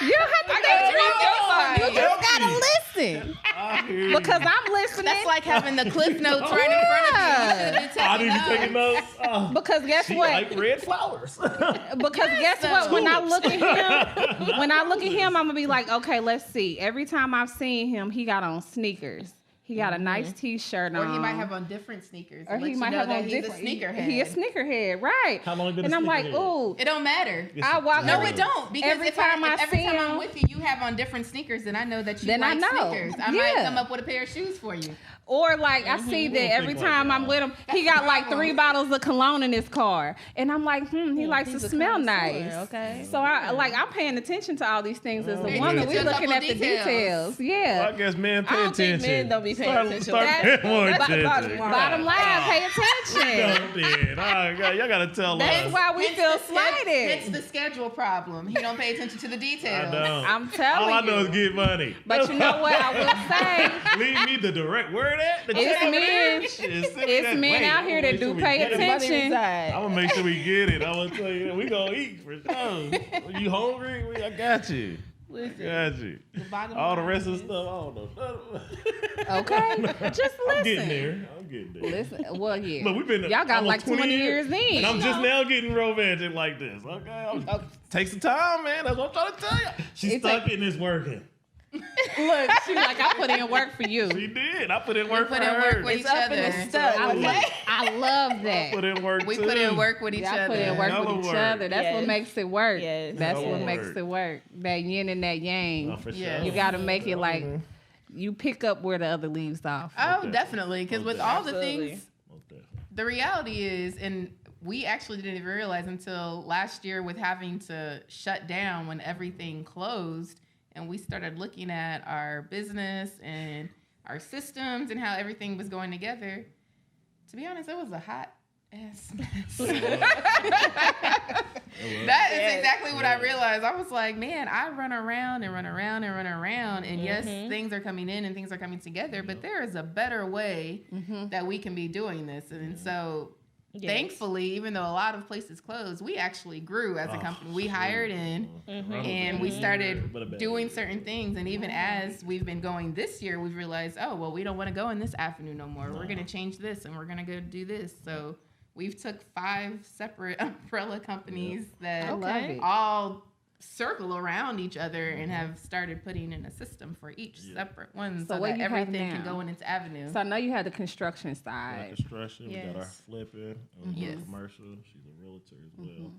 You don't have to I gotta read your side. You just gotta listen I hear you. because I'm listening. That's like having the cliff notes right in front of you. You should have been I need to be taking taking notes. notes. Oh, because guess she what? like red flowers. Because guess what? When I look at him, I'm gonna be like, okay, let's see. Every time I've seen him, he got on sneakers. He got a nice T-shirt on. Or he might have on different sneakers. Or Let he you might know have that on he's different. a sneakerhead. He a sneakerhead, right? How long you been And a I'm like, sneakerhead? ooh. It don't matter. I walk. No, it don't. Because every if time I every see time him, I'm with you, you have on different sneakers, then I know that you Then I like know. sneakers. I might Yeah. come up with a pair of shoes for you. or like I see that don't every think like time that. I'm with him, he got like 3 bottles of cologne in his car, and I'm like, he likes to he's a smell connoisseur, nice. okay. So I'm paying attention to all these things as a Pay woman. attention We're to a looking couple at the details. details. Yeah. I guess men pay I don't think attention. men don't be paying attention. Start That- paying more that's the attention. bottom line. Bottom line, pay attention. Don't be. Y'all gotta tell That's us. why we Hence feel the slighted. It's the schedule problem. He don't pay attention to the I details. don't. I'm All telling I know you. is get money. But you know what I will say? Leave me the direct word at. The It's check over men. there. Shit, send me It's that. men Wait, out I'm here gonna that make do sure we pay get it. attention. I'm gonna make sure we get it. I'm gonna tell you, we gonna eat for sure. You hungry? I got you. Listen, Got you. the bottom All the line rest of the is- stuff, I don't know. Okay, just listen. I'm getting there. Listen, well, yeah. Look, we've been y'all got almost like 20 years in. and I'm just now getting romantic like this. Okay, take some time, man. That's what I'm trying to tell you. She's It's stuck and it's working. Look, she's like, I put in work for you. She did. I put in work put for in her. work with It's each up and other. it's stuck. I love that. Put in work We too. put in work with each Y'all other. put in work Hella with each work. other. That's Yes. what makes it work. Yes. That's Hella what makes work. it work. That yin and that yang. Oh, for Yeah. sure. You got to make it like you pick up where the other leaves off. Oh, definitely. Because Most with all the definitely. things, Most definitely. the reality is, and we actually didn't even realize until last year with having to shut down when everything closed, and we started looking at our business and our systems and how everything was going together. To be honest, it was a hot ass mess. That is exactly what I realized. I was like, man, I run around and run around and run around. And yes, things are coming in and things are coming together, but there is a better way that we can be doing this. And so thankfully, even though a lot of places closed, we actually grew as a company. We hired in and we started doing certain things. And even as we've been going this year, we've realized, oh, well, we don't want to go in this avenue no more. We're going to change this and we're going to go do this. So we've took 5 separate umbrella companies that love it. all circle around each other and have started putting in a system for each separate one So so what that you have everything can now? go in its avenue. So I know you had the construction We got side. construction. We got our Yes. flipping. Yes. Commercial. She's a realtor as well.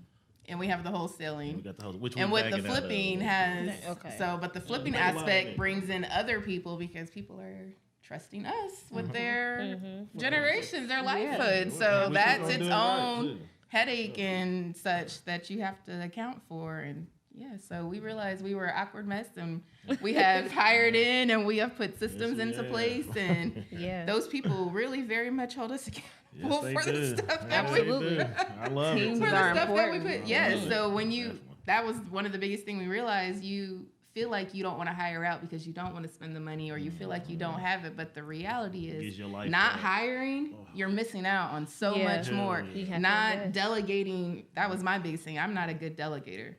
And we have the We wholesaling. got the whole. Which And we with the backing out of. flipping has Okay. but the flipping we got a lot of aspect it. brings in other people because people are trusting us with their generations, their lifehood. Which So we that's gonna its do right, own too. headache and such that you have to account for. And yeah, so we realized we were an awkward mess, and we have hired in and we have put systems Yes, into yeah. place, and Yeah. those people really very much hold us accountable Yes, they for the do. stuff Yes, that they we Absolutely. do. I love Teams it. for too. the are stuff that we important. put. Yes. Yeah. So when you, Definitely. that was one of the biggest thing we realized. You feel like you don't want to hire out because you don't want to spend the money, or you feel like you don't have it. But the reality Gives is, your life not back. hiring, you're missing out on so Yeah. much more. You have to Not invest. delegating. That was my biggest thing. I'm not a good delegator.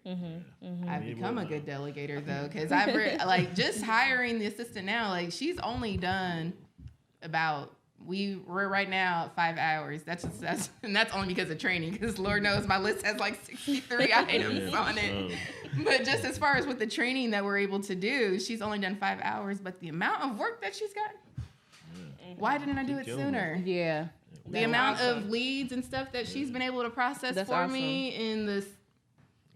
I've Me become a neither. good delegator though, because I've like just hiring the assistant now. Like she's only done about. We're right now at 5 hours. That's only because of training. Because Lord knows my list has like 63 items on it. But just as far as with the training that we're able to do, she's only done 5 hours. But the amount of work that she's got, why didn't I do it killing sooner? Yeah. The amount of leads and stuff that she's been able to process That's for me in this.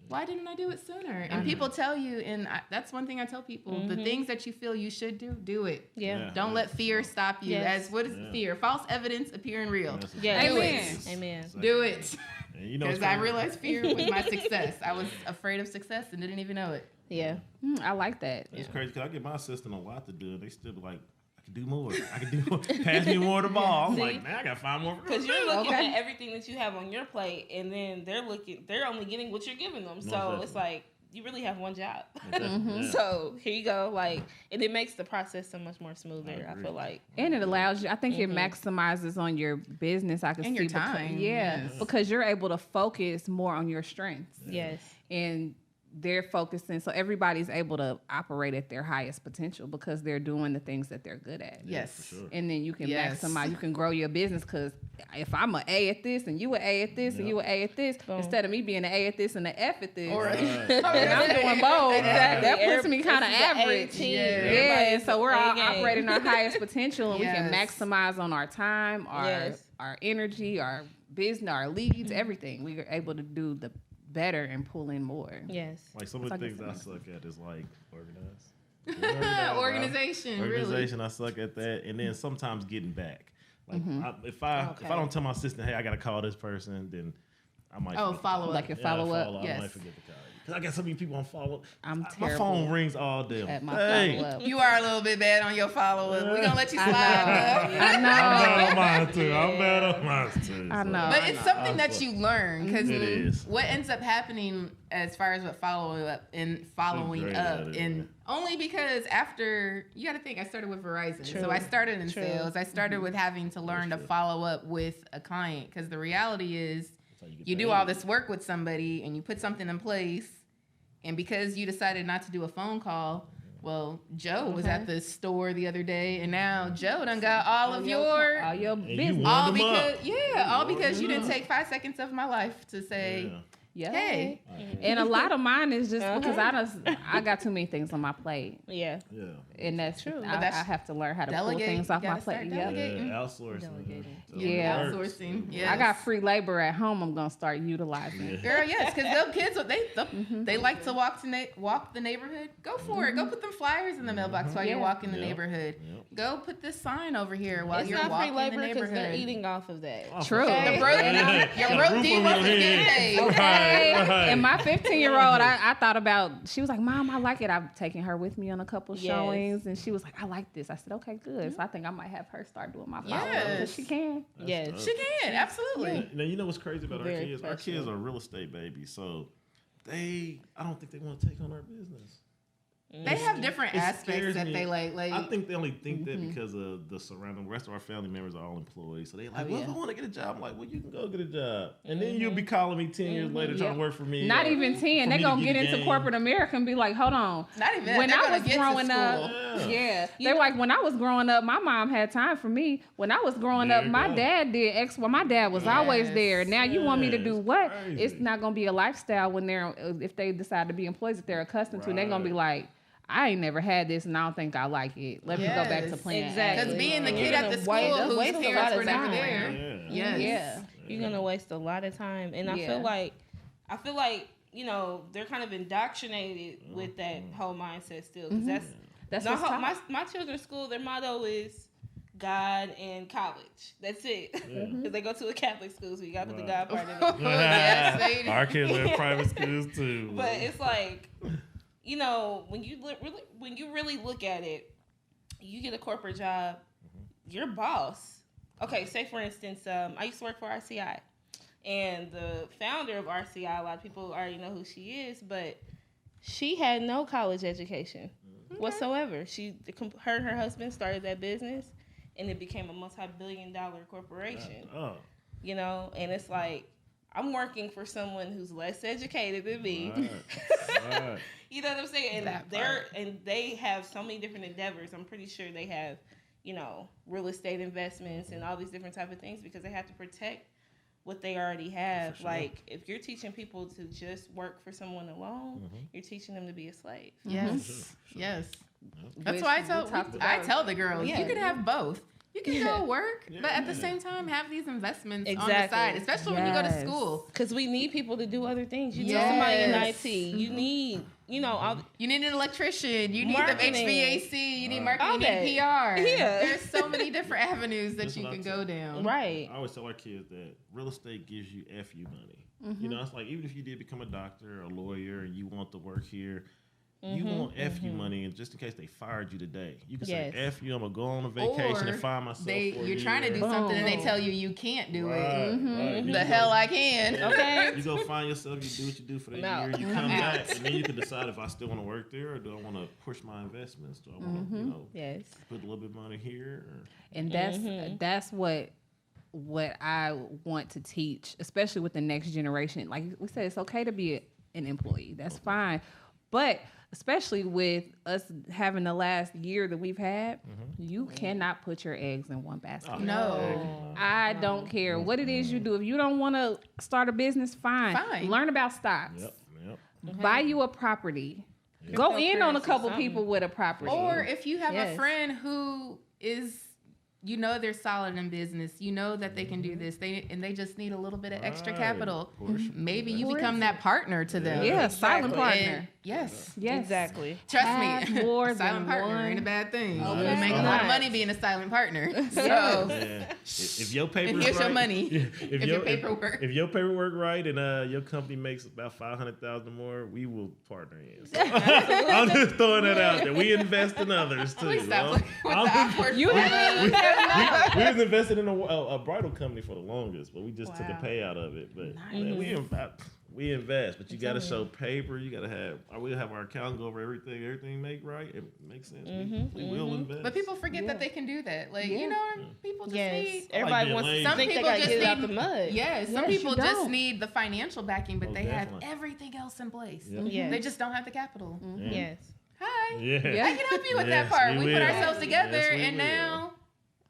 Why didn't I do it sooner? And people tell you, and that's one thing I tell people: the things that you feel you should do it. Yeah. Don't let fear stop you. Yes. As what is fear? False evidence appearing real. Yeah. Do Amen. it. Amen. Do it. And you know, Because I realized fear was my success. I was afraid of success and didn't even know it. Yeah. I like that. it's crazy because I get my assistant a lot to do, and they still be like, I can do more. I can do more. Pass me more of the ball. I'm See? like, man, I gotta find more. Because you're looking Okay. at everything that you have on your plate, and then they're only getting what you're giving them. So definitely. it's like you really have one job. Yeah. So here you go, like, and it makes the process so much more smoother. I agree. feel like. And it allows you, I think it maximizes on your business. I can And see your time, yes. because you're able to focus more on your strengths. Yes. And they're focusing, so everybody's able to operate at their highest potential because they're doing the things that they're good at. Yes. for sure. And then you can Yes. maximize, you can grow your business because if I'm an A at this and you an A at this and you an A at this, instead of me being an A at this and an F at this, Or- and I'm doing both, that puts me kind of This is an A average. team. Yeah, Everybody's so we're all A game. operating our highest potential and we can Yes. maximize on our time, Yes. our energy, our business, our leads, everything. We are able to do the better and pull in more. Yes. Like some of the It's like things I it's suck at is like organized. Organization, really. Organization, I suck at that, and then sometimes getting back. Like if I don't tell my assistant, hey, I gotta call this person, then I might. Oh, forget to follow call. up. Like your follow up. I yes. might forget to call you because I got so many people on follow. I'm My terrible phone rings all day. at my Hey, follow-up. You are a little bit bad on your follow-up. We're going to let you slide. I know. I'm bad on mine too. I'm bad on mine too. I so. know. But it's something that you learn because It is. what ends up happening as far as what following up and following great up at it, and man. only because after you got to think I started with Verizon. True. So I started in True. sales. I started with having to learn to follow up with a client because the reality is how you get you do paid. all this work with somebody and you put something in place And because you decided not to do a phone call, well, Joe was at the store the other day, and now Joe done got all your business. All because you didn't take 5 seconds of my life to say, hey. And a lot of mine is just because I got too many things on my plate. Yeah. And that's true. I that's have to learn how to pull things off my plate. Outsourcing. Outsourcing. Yes. I got free labor at home. I'm gonna start utilizing. Girl, yes, because those kids, they like to walk the neighborhood. Go for it. Go put them flyers in the mailbox while you're walking the neighborhood. Go put this sign over here while you're walking the neighborhood. It's not free labor because they're eating off of that. True. Your broke D wasn't getting paid. Okay. And my 15-year-old, I thought about. She was like, "Mom, I like it." I've taken her with me on a couple showings, and she was like, "I like this." I said, "Okay, good." So I think I might have her start doing my flowers. Yes. She can. Yes, she can. Absolutely. Now, you know what's crazy about our kids? Our kids are real estate babies, so I don't think they want to take on our business. They have different aspects that they like. I think they only think that because of the surrounding. The rest of our family members are all employees, so they like, well, if I want to get a job, I'm like, well, you can go get a job, and then you'll be calling me 10 years later trying to work for me. Not even 10. They're gonna get into corporate America and be like, hold on. Not even when I was growing up. They're like, when I was growing up, my mom had time for me. When I was growing up, my dad did X. Well, my dad was always there. Now you want me to do what? Crazy. It's not gonna be a lifestyle when if they decide to be employees that they're accustomed to. And they're gonna be like, I ain't never had this, and I don't think I like it. Let me go back to playing. Exactly. Because being the kid at the school whose parents were never there. You're gonna waste a lot of time, and I feel like, they're kind of indoctrinated with that whole mindset still. Because that's my children's school. Their motto is God and college. That's it. Because they go to a Catholic school, so you got to put the God part in it. Our kids are in private schools too. But it's like, when you really look at it, you get a corporate job, your boss. Okay, say for instance, I used to work for RCI, and the founder of RCI, a lot of people already know who she is, but she had no college education whatsoever. Her and her husband started that business, and it became a multi-billion-dollar corporation. And it's like, I'm working for someone who's less educated than me. Right. You know what I'm saying? And they have so many different endeavors. I'm pretty sure they have, real estate investments and all these different type of things because they have to protect what they already have. Sure. Like, if you're teaching people to just work for someone alone, you're teaching them to be a slave. Yes. Yes. That's why I tell the girls, you can have both. You can go work, but at the same time, have these investments on the side, especially when you go to school. Because we need people to do other things. You need somebody in IT. You need, you need an electrician. You need marketing. The HVAC. You need marketing. You need PR. Yeah. There's so many different avenues that you can go down. Right. I always tell our kids that real estate gives you FU money. It's like, even if you did become a doctor or a lawyer and you want to work here, you want FU money, and just in case they fired you today, you can say, F you, I'm going to go on a vacation and find myself you're trying to do something and they tell you can't do it. Right. The hell I can. Okay. You go find yourself, you do what you do for the year, you come back, and then you can decide if I still want to work there or do I want to push my investments? Do I want to, put a little bit of money here? And that's what I want to teach, especially with the next generation. Like we said, it's okay to be an employee. That's fine. But especially with us having the last year that we've had, you cannot put your eggs in one basket. No. I don't care what it is you do. If you don't want to start a business, fine. Learn about stocks. Buy you a property. Go in on a couple people with a property. Or if you have a friend who is, they're solid in business, that they can do this, they just need a little bit of extra capital. Maybe you become that partner to them. Yeah, silent partner. Yes, exactly. Trust me, more silent partner one. ain't a bad thing. Okay. You make a lot of money being a silent partner. So if your paper's here's right, your money. If your paperwork. If your paperwork right and your company makes about $500,000 more, we will partner in. So I'm just throwing that out there. We invest in others too. We was invested in a bridal company for the longest, but we just took a payout of it. But We invest, but you got to show paper. You got to have. We'll have our accountant go over everything. Everything make right. It makes sense. We will invest. But people forget that they can do that. Like you know, people just need. Everybody wants to think they gotta get it out the mud. Yes, some people just need the financial backing, but they have everything else in place. Yes. They just don't have the capital. Yes. Hi. Yeah. I can help you with that part. We put ourselves together, Yes, and now.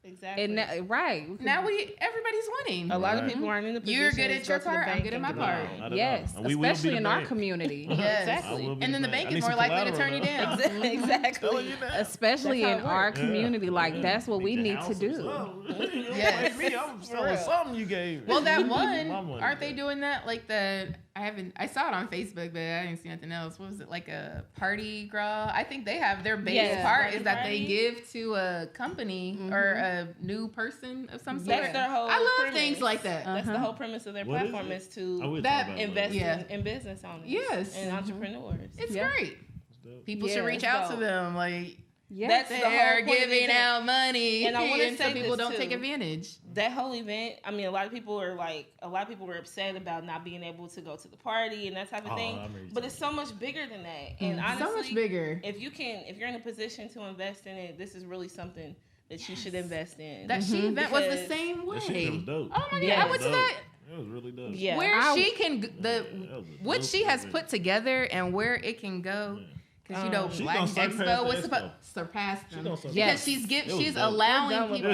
Exactly. And Now everybody's winning. A lot of people aren't in the position. You're good at your part. I'm good at my part. Yes, especially in our community. Yes, exactly. And then the bank is more likely to turn you down. Exactly. Especially in our community, like that's what we need to do. Yes. I'm selling something you gave. Well, that one, aren't they doing that? Like I saw it on Facebook, but I didn't see nothing else. What was it, like a party gras? I think they have their base part is that they give to a company or a new person of some sort. That's their whole I love premise. things like that. That's the whole premise of their platform is to invest in business owners and entrepreneurs. It's great. People should reach out to them. Like, yes, they're giving out money, and I want to say so people don't take advantage. That whole event, I mean, a lot of people were upset about not being able to go to the party and that type of thing. But it's so much bigger than that, and honestly, so much bigger. If you're in a position to invest in it, this is really something that you should invest in. That she event was the same way. That shit was dope. Oh my god, I went to that. It was really dope. Yeah, where she can what she has put together and where it can go. Because Black Expo was supposed to surpass them. Because she's allowing people.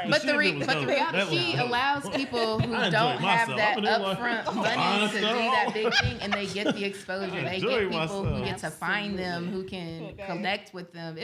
But the reality, she allows people who don't have that upfront money to do that big thing, and they get the exposure. They get people who get to find them, who can connect with them.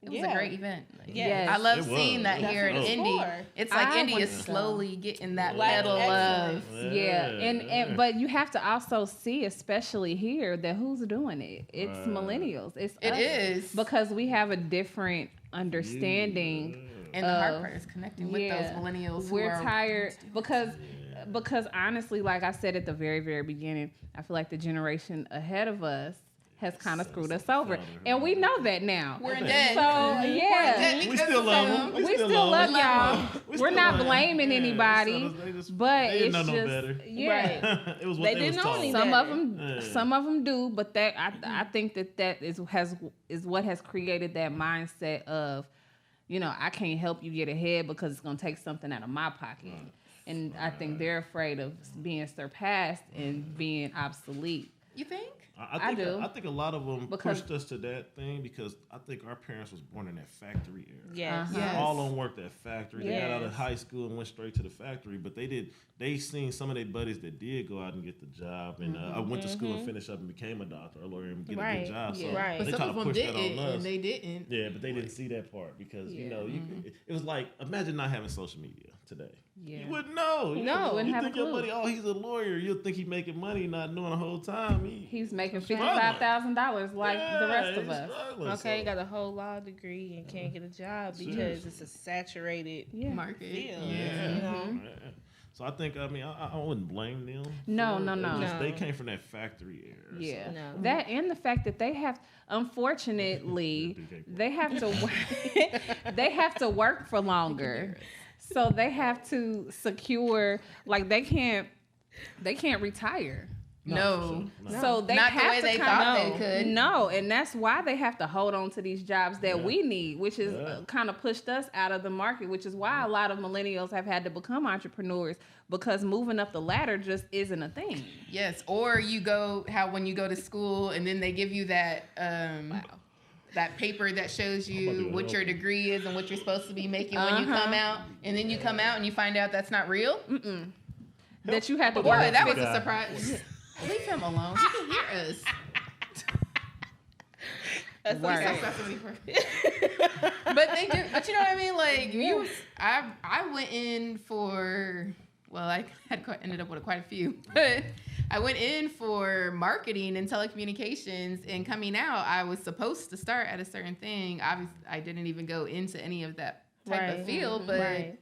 It was a great event. I love seeing that here in Indy. It's like Indy is slowly getting that level of and but you have to also see, especially here, that who's doing it. It's millennials. It is because we have a different understanding. And the hard part is connecting with those millennials. We're tired because honestly, like I said at the very, very beginning, I feel like the generation ahead of us has kind of screwed us over, and we know that now. We're dead. So we still love them. We still love y'all. We're not blaming anybody, but it's just better. Right. It was what they didn't know. Some of them do, but that I think that is what has created that mindset of, I can't help you get ahead because it's gonna take something out of my pocket, and I think they're afraid of being surpassed and being obsolete. You think? I do. I think a lot of them pushed us to that thing because I think our parents was born in that factory era. Yes. All of them worked at factory. They got out of high school and went straight to the factory. But they seen some of their buddies that did go out and get the job. And I went to school and finished up and became a doctor, a lawyer, and get a good job. So but they some of them pushed that didn't, on us. and they didn't. Yeah, but they didn't see that part because it was like, imagine not having social media today. Yeah. You wouldn't know. You think your buddy, he's a lawyer. You'll think he's making money, not knowing the whole time. He's making $55,000 like the rest of us. Okay, got a whole law degree and can't get a job because it's a saturated market field. So I think, I wouldn't blame them. No. They came from that factory era. Yeah. So. That and the fact that they have, unfortunately, they have to work for longer. So they have to secure, like they can't retire. No. So they not have the way to they thought they could. No, and that's why they have to hold on to these jobs that we need, which is kind of pushed us out of the market, which is why a lot of millennials have had to become entrepreneurs because moving up the ladder just isn't a thing. Yes, or when you go to school and then they give you that that paper that shows you what your degree is and what you're supposed to be making when you come out, and then you come out and you find out that's not real. That you had to work. Boy, that was a surprise. Leave him alone. He can hear us. That's right. But they do. But you know what I mean? Like I went in for. Well, I ended up with quite a few, but I went in for marketing and telecommunications, and coming out, I was supposed to start at a certain thing. Obviously, I didn't even go into any of that type of field, but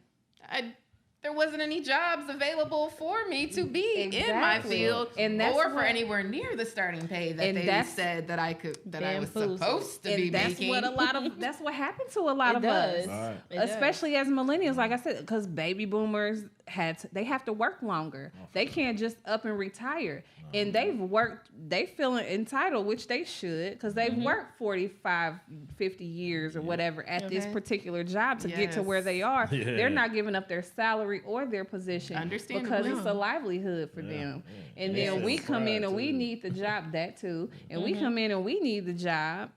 there wasn't any jobs available for me to be in my field, or for anywhere near the starting pay that they said that I was supposed to be making. That's what happened to a lot of us, especially as millennials. Like I said, because baby boomers they have to work longer. They can't just up and retire. And they feeling entitled, which they should, because they've worked 45, 50 years or whatever at this particular job to get to where they are. Yeah. They're not giving up their salary or their position because it's a livelihood for them. Yeah. And then we come in and we need the job, that too. And we come in and we need the job.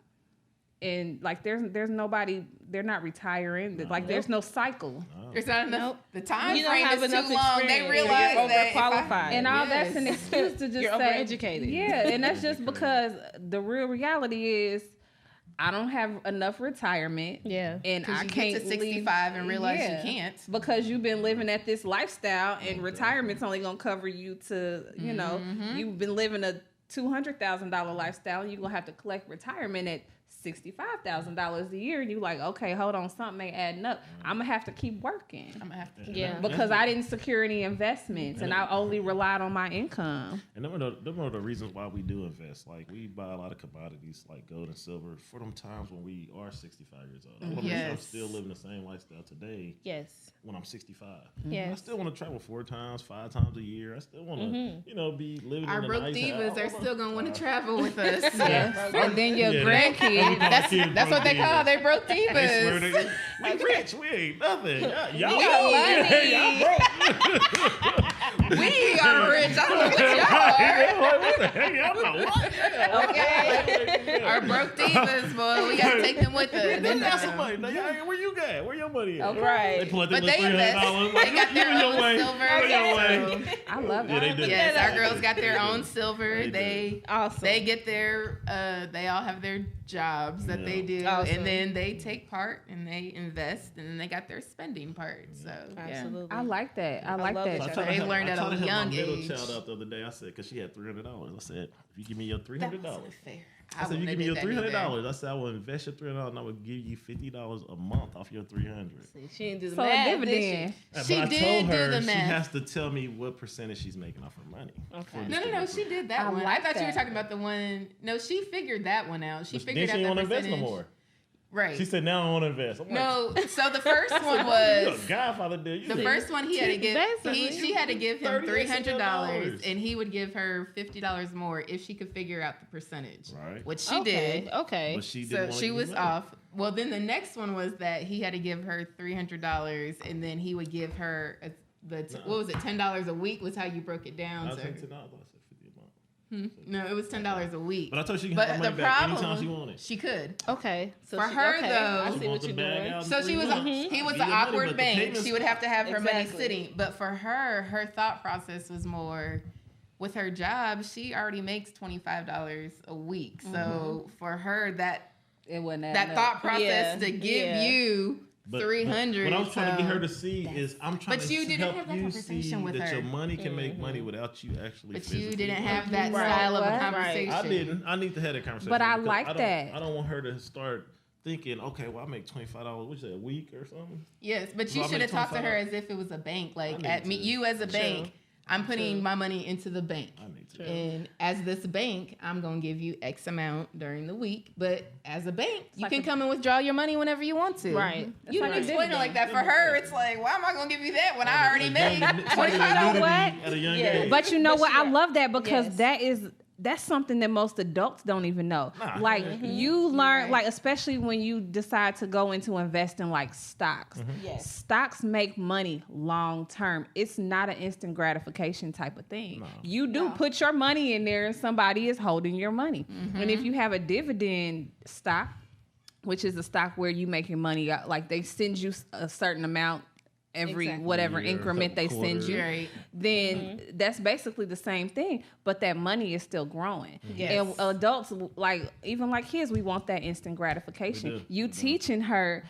And like there's nobody, they're not retiring. Like there's no cycle. There's not enough. The time frame is too long. They realize that overqualified. And all that's an excuse to just you're say overeducated. Yeah, and that's just because the real reality is I don't have enough retirement. Yeah. And I you can't get to 65 and realize you can't. Because you've been living at this lifestyle and retirement's only gonna cover you to, you know, you've been living a $200,000 lifestyle and you're gonna have to collect retirement at $65,000 a year, and you like, okay, hold on, something ain't adding up. I'm gonna have to keep working. I'm gonna have to, because I didn't secure any investments, and I only relied on my income. And them are the reasons why we do invest. Like we buy a lot of commodities like gold and silver for them times when we are 65 years old. I want to make sure I'm still living the same lifestyle today. Yes. When I'm 65. Yes. I still want to travel 4 times, 5 times a year. I still want to, be living our in a broke nice divas house. are still gonna want to travel with us. And then your grandkids. That's what they call. They broke divas. We rich. We ain't nothing. Y'all We are rich. I don't know what y'all are. Hey, I'm like, what? Okay. Our broke divas, boy. We gotta take them with us. They got some money. Where you got? Where your money at? Okay. Right. They pull out But $300. they invest. They got their own silver. I love that. They do. Yes, our girls got their own silver. They They get their they all have their jobs that they do, and then they take part and they invest, and then they got their spending part. So Absolutely. I like that. I like that. They learned at a young age. I told my middle child out the other day. I said, because she had $300. I said, if you give me your $300, fair. I said, you give me your $300. I said, I will invest your $300 and I will give you $50 a month off your $300. She didn't do the So math. a dividend. She did do the she math. has to tell me what percentage she's making off her money. Okay. No. She did that one. like I thought you were that. talking about the one. No, she figured that one out. She Then figured out she the didn't want to invest percentage. no more. Right. She said, now I don't want to invest. I'm like, No. So the first one you was a Godfather deal. the first one he had to give. Basically. She had to give him $300, $30 and he would give her $50 more if she could figure out the percentage. Right. Which she did. Okay. But she didn't So want to she give was me money. off. Well, then the next one was that he had to give her $300, and then he would give her what was it? $10 a week was how you broke it down. I was So. saying $10. I said 50 a month. No, it was $10 a week. But I told her she can But have her the money back problem, anytime she wanted. she could. Okay. So For her, okay. though, I She see what wants you're to bag doing. out So in she 3 was months. he was Give an you money, awkward but the bank. payments- She would have to have her money Exactly. sitting. But for her thought process was more with her job. She already makes $25 a week. So for her, that It wasn't that thought process to give you But 300. What I was trying to get her to see is I'm trying But to you didn't help have that you conversation see with that her. your money can make money without you actually. But physically you didn't working. have that Right. style of a Right. conversation. I didn't. I need to have that conversation. But I because like don't- that. I don't want her to start thinking, okay, well, I make $25. What's that, a week or something? Yes, but So you I should make have talked to her $25. as if it was a bank. Like need at me, to. you as a bank, I'm putting my money into the bank. I need to. And as this bank, I'm gonna give you X amount during the week. But as a bank, you can come and withdraw your money whenever you want to. Right. You like don't a explain it like that. For her, it's like, why am I gonna give you that when I already made Somebody that $25? knew what? At a young age. But you know But what? she I right. love that because Yes. that's something that most adults don't even know. Nah. Like you learn, Right. like especially when you decide to go into investing like stocks. Yes. Stocks make money long term. It's not an instant gratification type of thing. No. You do put your money in there and somebody is holding your money. And if you have a dividend stock, which is a stock where you making money out, like they send you a certain amount every Exactly. whatever Year, increment they couple send you, Right. then that's basically the same thing, but that money is still growing. Yes. And adults, like even like kids, we want that instant gratification. We do. You teaching her,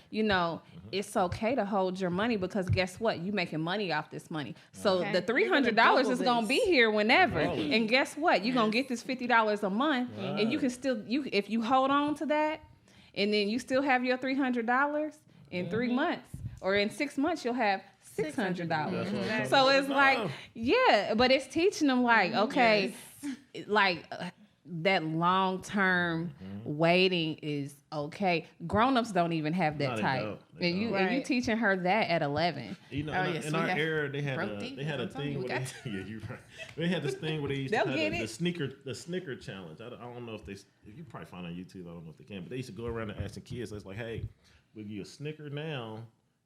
it's okay to hold your money because guess what? You making money off this money. So Okay. the $300 is gonna be here whenever. Always. And guess what? You're gonna get this $50 a month, and you can still if you hold on to that, and then you still have your $300 in 3 months. Or in 6 months, you'll have $600. That's what So I'm it's saying. like, yeah, but it's teaching them like, okay, like that long term waiting is okay. Grown-ups don't even have that No, they type. don't. They And you don't. and you teaching her that at 11. You know, Oh, in, yes, in we our have era, they had broke a deep, they had a I'm telling thing you, we where got they, yeah, you're right. They had this thing where they used to They'll have get the sneaker challenge. I don't know if they you probably find it on YouTube. I don't know if they can, but they used to go around and asking kids. It's like, hey, we'll give you a Snicker now,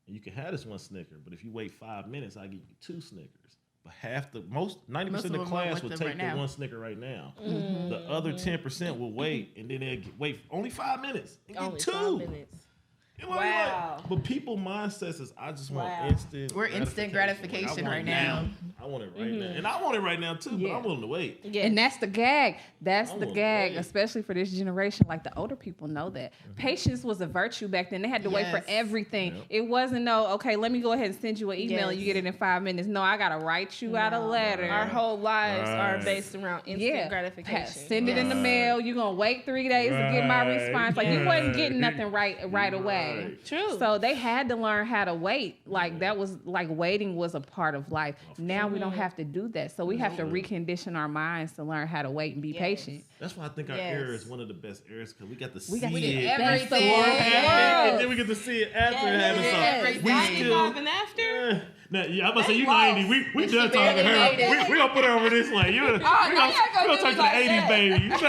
and you can have this one Snicker, but if you wait 5 minutes, I'll give you 2 Snickers. But 90% of the them class want will them take right the now. one Snicker right now. The other 10% will wait, and then they'll wait only 5 minutes and get Only 2. 5 minutes. You know, Wow. like, but people mindsets is I just want Wow. instant. We're instant gratification I want right it now. I want it right now, and I want it right now too. But Yeah. I'm willing to wait. Yes. And that's the gag. That's I the wanna gag, wait. especially for this generation. Like the older people know that. Patience was a virtue back then. They had to wait for Yes. everything. Yep. It wasn't okay, let me go ahead and send you an email and you Yes. get it in 5 minutes. No, I gotta write you out a letter. Our whole lives are Right. based around instant gratification. Send it in the mail. You're gonna wait 3 days to get my Right. response. Like you wasn't getting Right. nothing right away. Right. True. So they had to learn how to wait. Like that was like waiting was a part of life. Now we don't have to do that. So we have to recondition our minds to learn how to wait and be patient. That's why I think our Yes. era is one of the best eras because we got to see We got to it see everything. before it happened, Yes. and then we get to see it after it Yes. happened. So Everything. we 95 still. and after? Now, yeah, I'm about to say They you lost. 90. We And done she talking to barely her. made it. We gonna put her over this way. You, we gonna y'all gonna turn do to me the like 80s that. baby. You know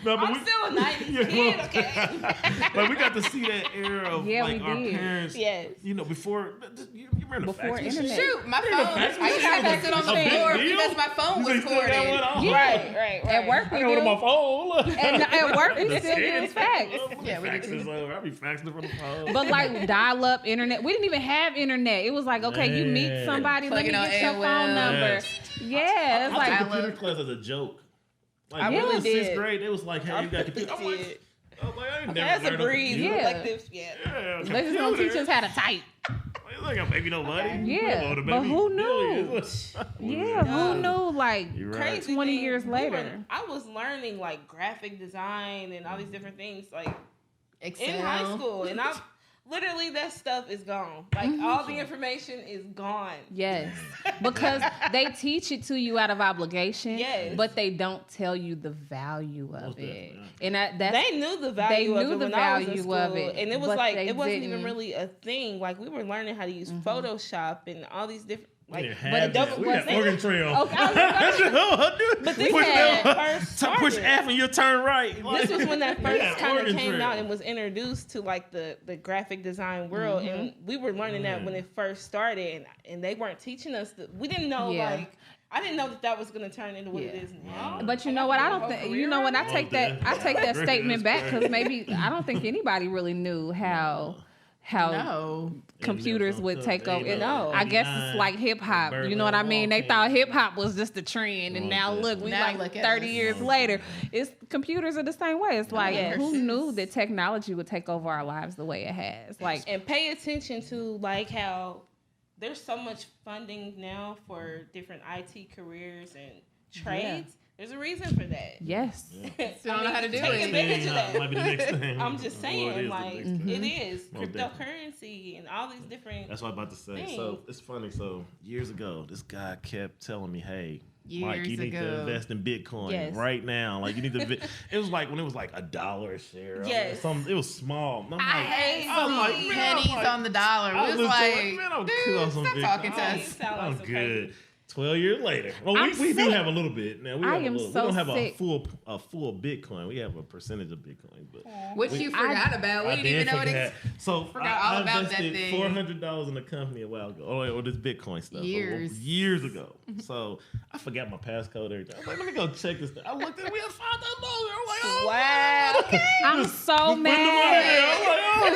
no, but I'm still a 90s Yeah, kid, well, okay? Like we got to see that era of Yeah, like we our did. parents. Yes. You know, before you remember the Before fax machine? internet. Shoot, my phone. fax I used to machine have was to sit on the a big floor deal? because my phone was You still got one corded. on? Yeah. Right. At work I we got one on my do. phone. Look. And at work we The still scan. use fax. Yeah, we faxes do. over. I be faxing from the phone. But like dial up internet, we didn't even have internet. It was like, okay, you meet Man. somebody, let me Plug it get your on phone AOL. number. Yes. Yeah, it's I like took computer class as a joke. Like I when really was sixth did. grade, it was like, hey, you got computer. I'm like, did. I ain't That's never a learned breeze. computer. Yeah. Like this, yeah. Yeah, they just gonna teach computer. us how to type. Like, I baby nobody. Yeah, Lord, but baby who millions. Yeah, who knew? Like You're right. Crazy 20 thing, years later. I was learning like graphic design and all these different things like Excel. in high school, and I literally that stuff is gone. Like all the information is gone. yes, because they teach it to you out of obligation. Yes. but they don't tell you the value of Most it, definitely. and that's They knew the value They of knew it the when I was in value school, of it, and it was but like they it wasn't even didn't. really a thing. Like we were learning how to use Photoshop and all these different. We Like, didn't but have it that. We wasn't. got Oregon Trail. Okay, I was about But this push, had down, first push started. F and you'll turn right. This was when that first Yeah, kind of Oregon came Trail. out and was introduced to like the graphic design world, and we were learning that when it first started, and they weren't teaching us. We didn't know Yeah. like I didn't know that was gonna turn into what it is now. But you know what? I don't think. You know what? I take that. I take that That's statement back crazy. because maybe I don't think anybody really knew how No. computers would take over. They And know. I guess it's like hip hop. You know what I mean? They thought hip hop was just a trend, and now look, we Now like look at 30 us. years later. It's computers are the same way. It's like Yes. who knew that technology would take over our lives the way it has? Like And pay attention to like how there's so much funding now for different IT careers and trades. There's a reason for that. yes, Still don't know how to do take it. advantage of that. Might be the next thing. I'm just Well, saying, it is the like next thing. it is Most definitely. cryptocurrency and all these different. That's what I'm about to say. Thing. So it's funny. So years ago, this guy kept telling me, "Hey, Mike, Years you need to ago. invest in Bitcoin Yes. right now. Like you need to." It was like when it was like $1 a share. Yes. It was small. And I'm I like, hate I'm like, these man, pennies I'm like- on the dollar. I We was looked at it, like, man, I'm dude, cool on some stop Bitcoin. talking to You us. sound like I'm some good. crazy. 12 years later. Well, I'm we do sick. have a little bit now. We I have a am little, so we don't have sick. a full Bitcoin. We have a percentage of Bitcoin, but Which you forgot about. We I didn't did even know forget. it. So forgot all I about that invested thing. $400 in a company a while ago. Or this Bitcoin stuff. Years ago. So I forgot my passcode every time. I was like, let me go check this thing. I looked at it. We had $5,000. I'm like, oh, Wow. okay. I'm so mad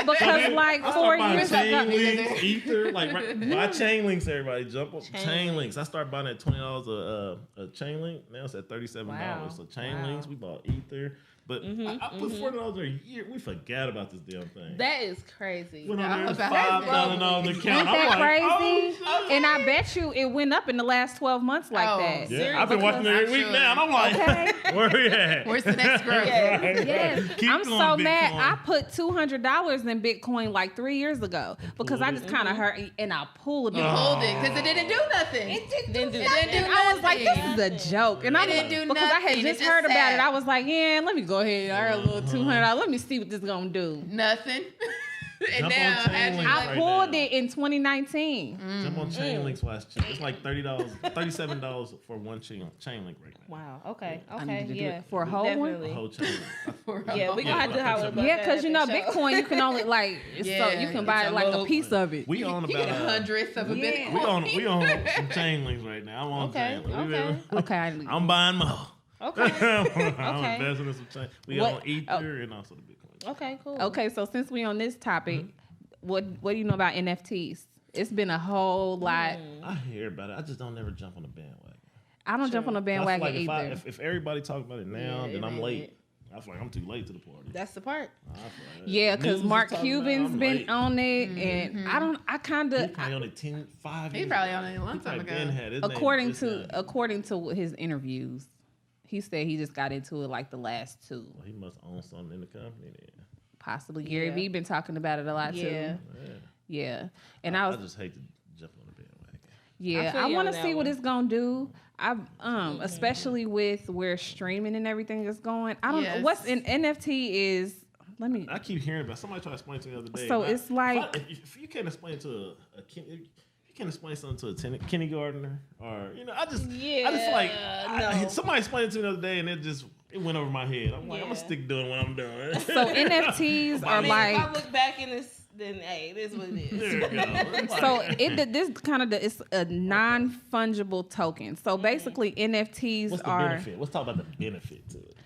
because like 4 years ago. Chain links, Ether, like buy chain links. Everybody jump on chain links. I started buying at $20 a chain link. Now it's at $37. Wow. So chain links, we bought Ether. But I put $40 in a year. We forgot about this damn thing. That is crazy. Went on there, About $5,000 on the account. Ain't I'm that like, crazy? oh, And I bet you it went up in the last 12 months like Oh, that. yeah, I've been watching it every week now, and I'm like, Okay. where we at? Where's the next growth? Yes. Keep I'm going, so mad. Bitcoin. I put $200 in Bitcoin like 3 years ago because I just kind of hurt and I pulled it. You pulled it because it didn't do nothing. It didn't do nothing. nothing. I was like, this is a joke. And I didn't do because I had nothing. just It just heard about it. sat. I was like, yeah, let me go ahead. I heard a little $200. Let me see what this gonna do. Nothing. And Jump on now, Chainlink as you right I pulled now. it in 2019. Jump on Chainlink's why it's cheap. It's like $30, $37 for one Chainlink right now. Wow. Okay. I need Okay. to do Yeah. it for a whole one. The Definitely. whole Chainlink. Yeah, we gonna have to have a Yeah, because you know Bitcoin, you can only like so Yeah, you can it's buy a like a little- piece of it. We on you get about 100th of a Yeah. Bitcoin. we on some Chainlinks right now. I'm on Okay, Chainlink. okay. Okay, I'm buying more. Okay. I'm Okay. investing in some chain. We What- on Ether and also the Bitcoin. Okay. Cool. Okay, so since we on this topic, what do you know about NFTs? It's been a whole lot. I hear about it. I just don't never jump on the bandwagon. I don't jump on the I feel bandwagon like either. if everybody talk about it now, Yeah, then it I'm ain't late. it. I feel like I'm too late to the party. That's the part. I feel like Yeah, because news is Mark talking about it, Cuban's I'm been late. on it, and I kind He of, probably on it 5 He years probably ago. on it a long He time probably ago. been had his name according just to his interviews, he said he just got into it like the last two, Well, he must own something in the company then. possibly. Gary Yeah. Vee been talking about it a lot Yeah. too. Yeah. Yeah, and I just hate to jump on the bandwagon. Yeah, feel I you want on to that see what one. it's gonna do. Especially with where streaming and everything is going. I don't know Yes. what's an NFT is. Let me. I keep hearing about somebody tried to explain to me the other day. So and it's like- if you can't explain to if you can't explain something to a kindergartner or I just like no. somebody explained it to me the other day and it went over my head. I'm like I'm Yeah. gonna stick doing what I'm doing. So NFTs I are mean, if I like. look back in this, then hey, it is what it is. there you go. It's So like, it's a non-fungible token. So basically NFTs what's the are. benefit? Let's talk about the benefit to it.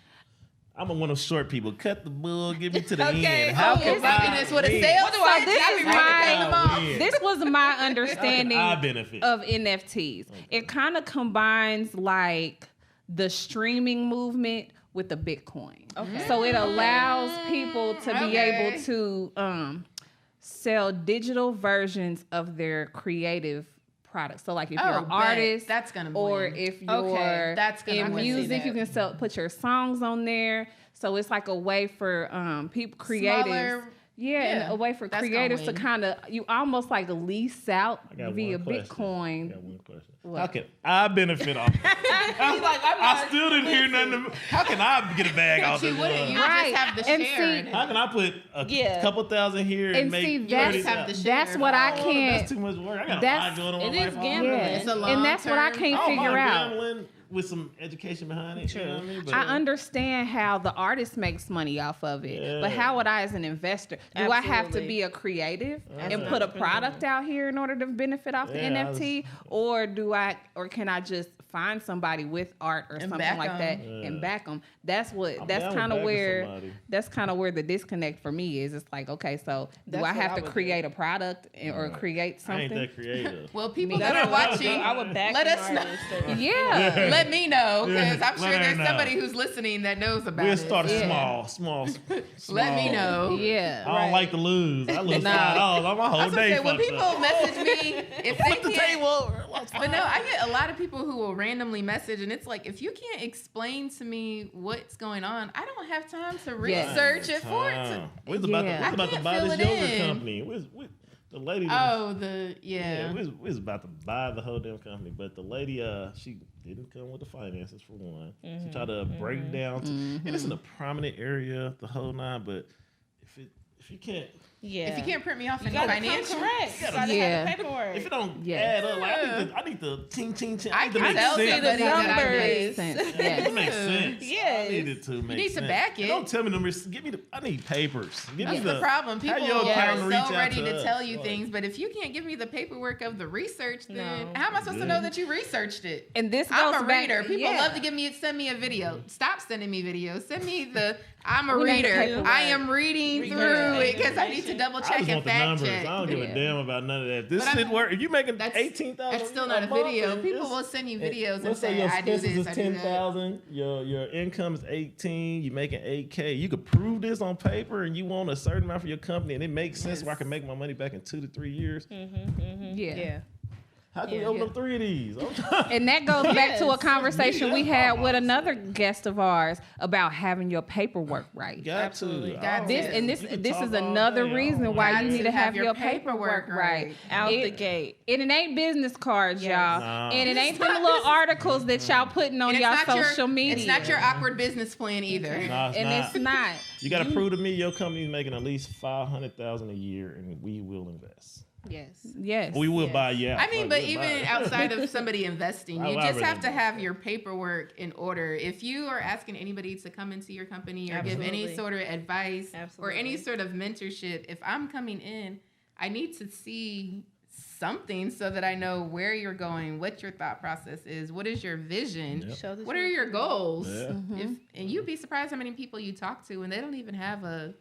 I'm one of those short people. Cut the bull, get me to the Okay, end. How okay, can Rocking I this with a win? sales So this pitch. is I be ready to pay them off. win? This was my How can understanding I benefit? of NFTs. It kind of combines like the streaming movement with the Bitcoin. Okay. So it allows people to be Okay. able to sell digital versions of their creative products. So like if you're Oh, an bet. artist, That's gonna or win. if you're Okay, that's gonna in win. music, See you that. can put your songs on there. So it's like a way for people creatives. Smaller- Yeah, and yeah, a way for that's gonna creators to win. kind of you almost like lease out I got via one question. Bitcoin. I got one question. What? How can I benefit off? I still didn't hear nothing. How can I get a bag off But you this? wouldn't. You Right. just have the And share. see- How can I put a Yeah. couple thousand here and, And make see, 30,000? have the share. that's what I Oh, can't. That's too much work. I got a That's- lot going on in it my is life. gambling. Yeah, It's a and that's what I long-term- can't I don't figure mind out. gambling with some education behind it. You know what I mean? But I understand how the artist makes money off of it, but Yeah. how would I, as an investor, do I have to Absolutely. be a creative and Absolutely. put a product out here in order to benefit off the Yeah, NFT, or can I just find somebody with art or something back like 'em. that Yeah. and back them? That's I'm down kind with of backing where somebody. the disconnect for me is. It's like, okay, so do That's I what have I to would create a product or Right. create I ain't something? that creative. Well, people That's that are what I would watching, do. I would back let an us know. artist or- Yeah. Let me know, because I'm Let sure her there's know. somebody who's listening that knows about We'll it. start Yeah. small. Let me know. Yeah. I don't like to lose. I lose Nah. $5. My whole I was gonna day say, when fucked people up. message me, if they Flip the can't, table over. but no, I get a lot of people who will randomly message, and it's like, if you can't explain to me what's going on, I don't have time to Yes. research it for it. We was about, Yeah. we was about I to can't buy fill this it yogurt in. company. The lady. that was- Oh, Yeah, we was about to buy the whole damn company, but the lady, she didn't come with the finances for one. She tried to break down, and it's in a prominent area, the whole nine. But if you can't, Yeah. if you can't print me off you any gotta come financial, correct. You gotta Yeah. have the paperwork. if it don't Yeah. add up, like I need the ting. I need to can make tell sense. somebody that I numbers. made. Sense. It Yes. makes sense. Yes. I need it to make need to sense. back And it. don't tell me numbers. Give me I need papers. Give me That's the problem. how People your are accountant reach so out ready to to us? tell you Like, things, but if you can't give me the paperwork of the research, then No. how am I supposed to Yeah. know that you researched it? And this goes I'm a back. reader. People yeah. love to send me a video. Stop sending me videos. Send me I'm a We need the reader. paperwork. I am reading Read through the it because I need to to double I check just and want the fact numbers. check. I don't give a Yeah. damn about none of that. This But shit I'm- work. If you making That's 18,000, That's still not a video. People will send you videos and let's say say, your I do expenses this, is I do that. 10,000. Your income is 18. You making 8K. You could prove this on paper, and you want a certain amount for your company, and it makes sense where I can make my money back in 2 to 3 years. Yeah. How can we open up 3 of these? And that goes back to a conversation we That's had my with mindset. another guest of ours about having your paperwork right. Got Absolutely. to. Got This to. and this You can this talk is all another day. reason Oh, why Got you need to have your paperwork paperwork right. Out the It- gate. And it ain't business cards, y'all. No. And it ain't them little articles that y'all putting on And y'all it's not social media. It's not your awkward business plan either. No, it's and not. it's not. You got to prove to me your company's making at least $500,000 a year, and we will invest. Yes. Yes. We will buy you out. I mean, Like, but we'll even buy it. outside of somebody investing, you I just really have to don't. have your paperwork in order. If you are asking anybody to come into your company or give any Absolutely. sort of advice or any Absolutely. sort of mentorship, if I'm coming in, I need to see something so that I know where you're going, what your thought process is, what is your vision, Yep. Show that what you're- are your goals. Yeah. And you'd be surprised how many people you talk to and they don't even have a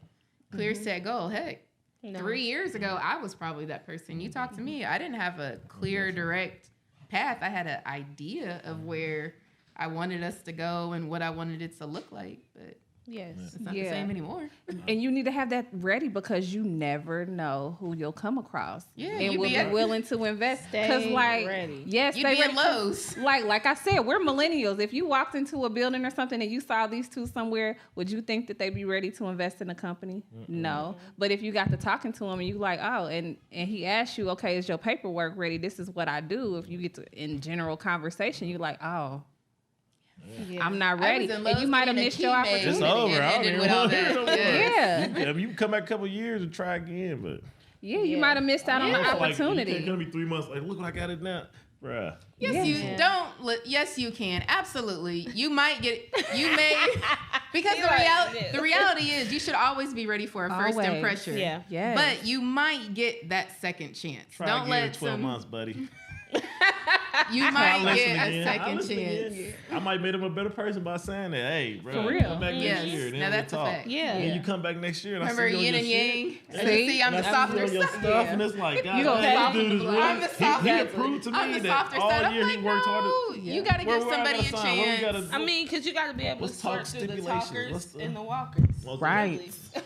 clear set goal. Heck, No. 3 years ago, I was probably that person. You talked to me, I didn't have a clear, direct path. I had an idea of where I wanted us to go and what I wanted it to look like, but Yes. it's not Yeah. the same anymore. And you need to have that ready because you never know who you'll come across. Yeah, and you will be be at- willing to invest. Stay Because like, ready. yes, You'd stay be ready. in Lowe's. Like I said, we're millennials. If you walked into a building or something and you saw these two somewhere, would you think that they'd be ready to invest in a company? No. But if you got to talking to him and you like, oh, and he asked you, okay, is your paperwork ready? This is what I do. If you get to in general conversation, you're like, oh, Yeah. I'm not I ready. was in And Lowe's you might have getting a missed your key made. It's opportunity. over. It I don't ended even with all want to hear that. no more. Yeah. You can come back a couple years and try again, but Yeah, you Yeah. might have missed out on the It's like, opportunity. it's gonna be 3 months. Like, look what I got it now, bruh. Yes, you Yeah. don't. Yes, you can. Absolutely. You might get. You may. Because You're right. the reality is, you should always be ready for a first Always. impression. Yeah. Yes. But you might get that second chance. Try Don't again let in 12 some. months, buddy. You I'll might listen get a again. I'll second listen chance. again. I might make him a better person by saying that. Hey, bro, For real. come back Yes. next year. Then Now we'll that's a talk. fact. Yeah. And you come back next year. And Remember I see you yin on and your yang? shit. And you see, I'm the And I see you softer on your side. stuff, and it's like, God, You gonna damn, soften this dude is the really. I'm the He softer. proved to I'm me the that softer all side. I'm year he like, worked no, harder. you got to Where give I somebody a gotta sign? What we gotta chance. do? I mean, because you got to be able Let's to talk sort through the stipulations. talkers Let's do- and the walkers. Well, Right.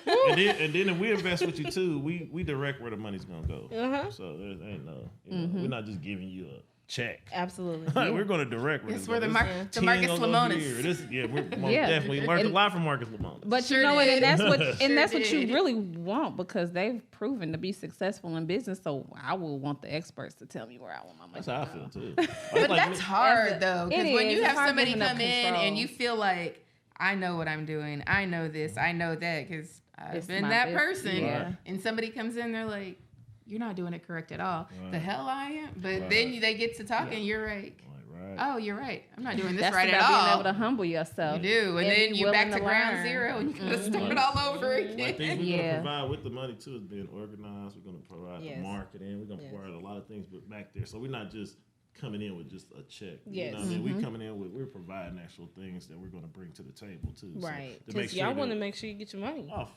and then if we invest with you too, we direct where the money's gonna go. Uh-huh. So there ain't no, you know, we're not just giving you a check. Absolutely. We're gonna direct where It's it's where the going. Mar- the 10 Marcus gonna go Lemonis. here. We're most Yeah. definitely learned a And- lot from Marcus Lemonis. But Sure you know what, did. and that's what Sure and that's what did. you really want because they've proven to be successful in business. So I will want the experts to tell me where I want my money. That's how I feel too. But that's hard though, because It when is. you It's have hard somebody giving up come in control. and you feel like, I know what I'm doing, I know this, I know that, because I've It's been my that business. person, Yeah. and somebody comes in, they're like, you're not doing it correct at all. The hell I am. But Right. then they get to talking, you're like, Like, right. oh, you're right. I'm not doing this That's right about at being all. able to humble yourself. You do, and then be you back willing to ground learn. zero, and you gotta Mm-hmm. start all over Like again. things we're Yeah. gonna provide with the money too is being organized. We're gonna provide Yes. the marketing. We're gonna provide a lot of things back there. So we're not just coming in with just a check. You Yes. know what I mean? Mm-hmm. We're coming in with we're providing actual things that we're gonna bring to the table too. So Right. to make Because y'all sure want to that- make sure you get your money. Oh,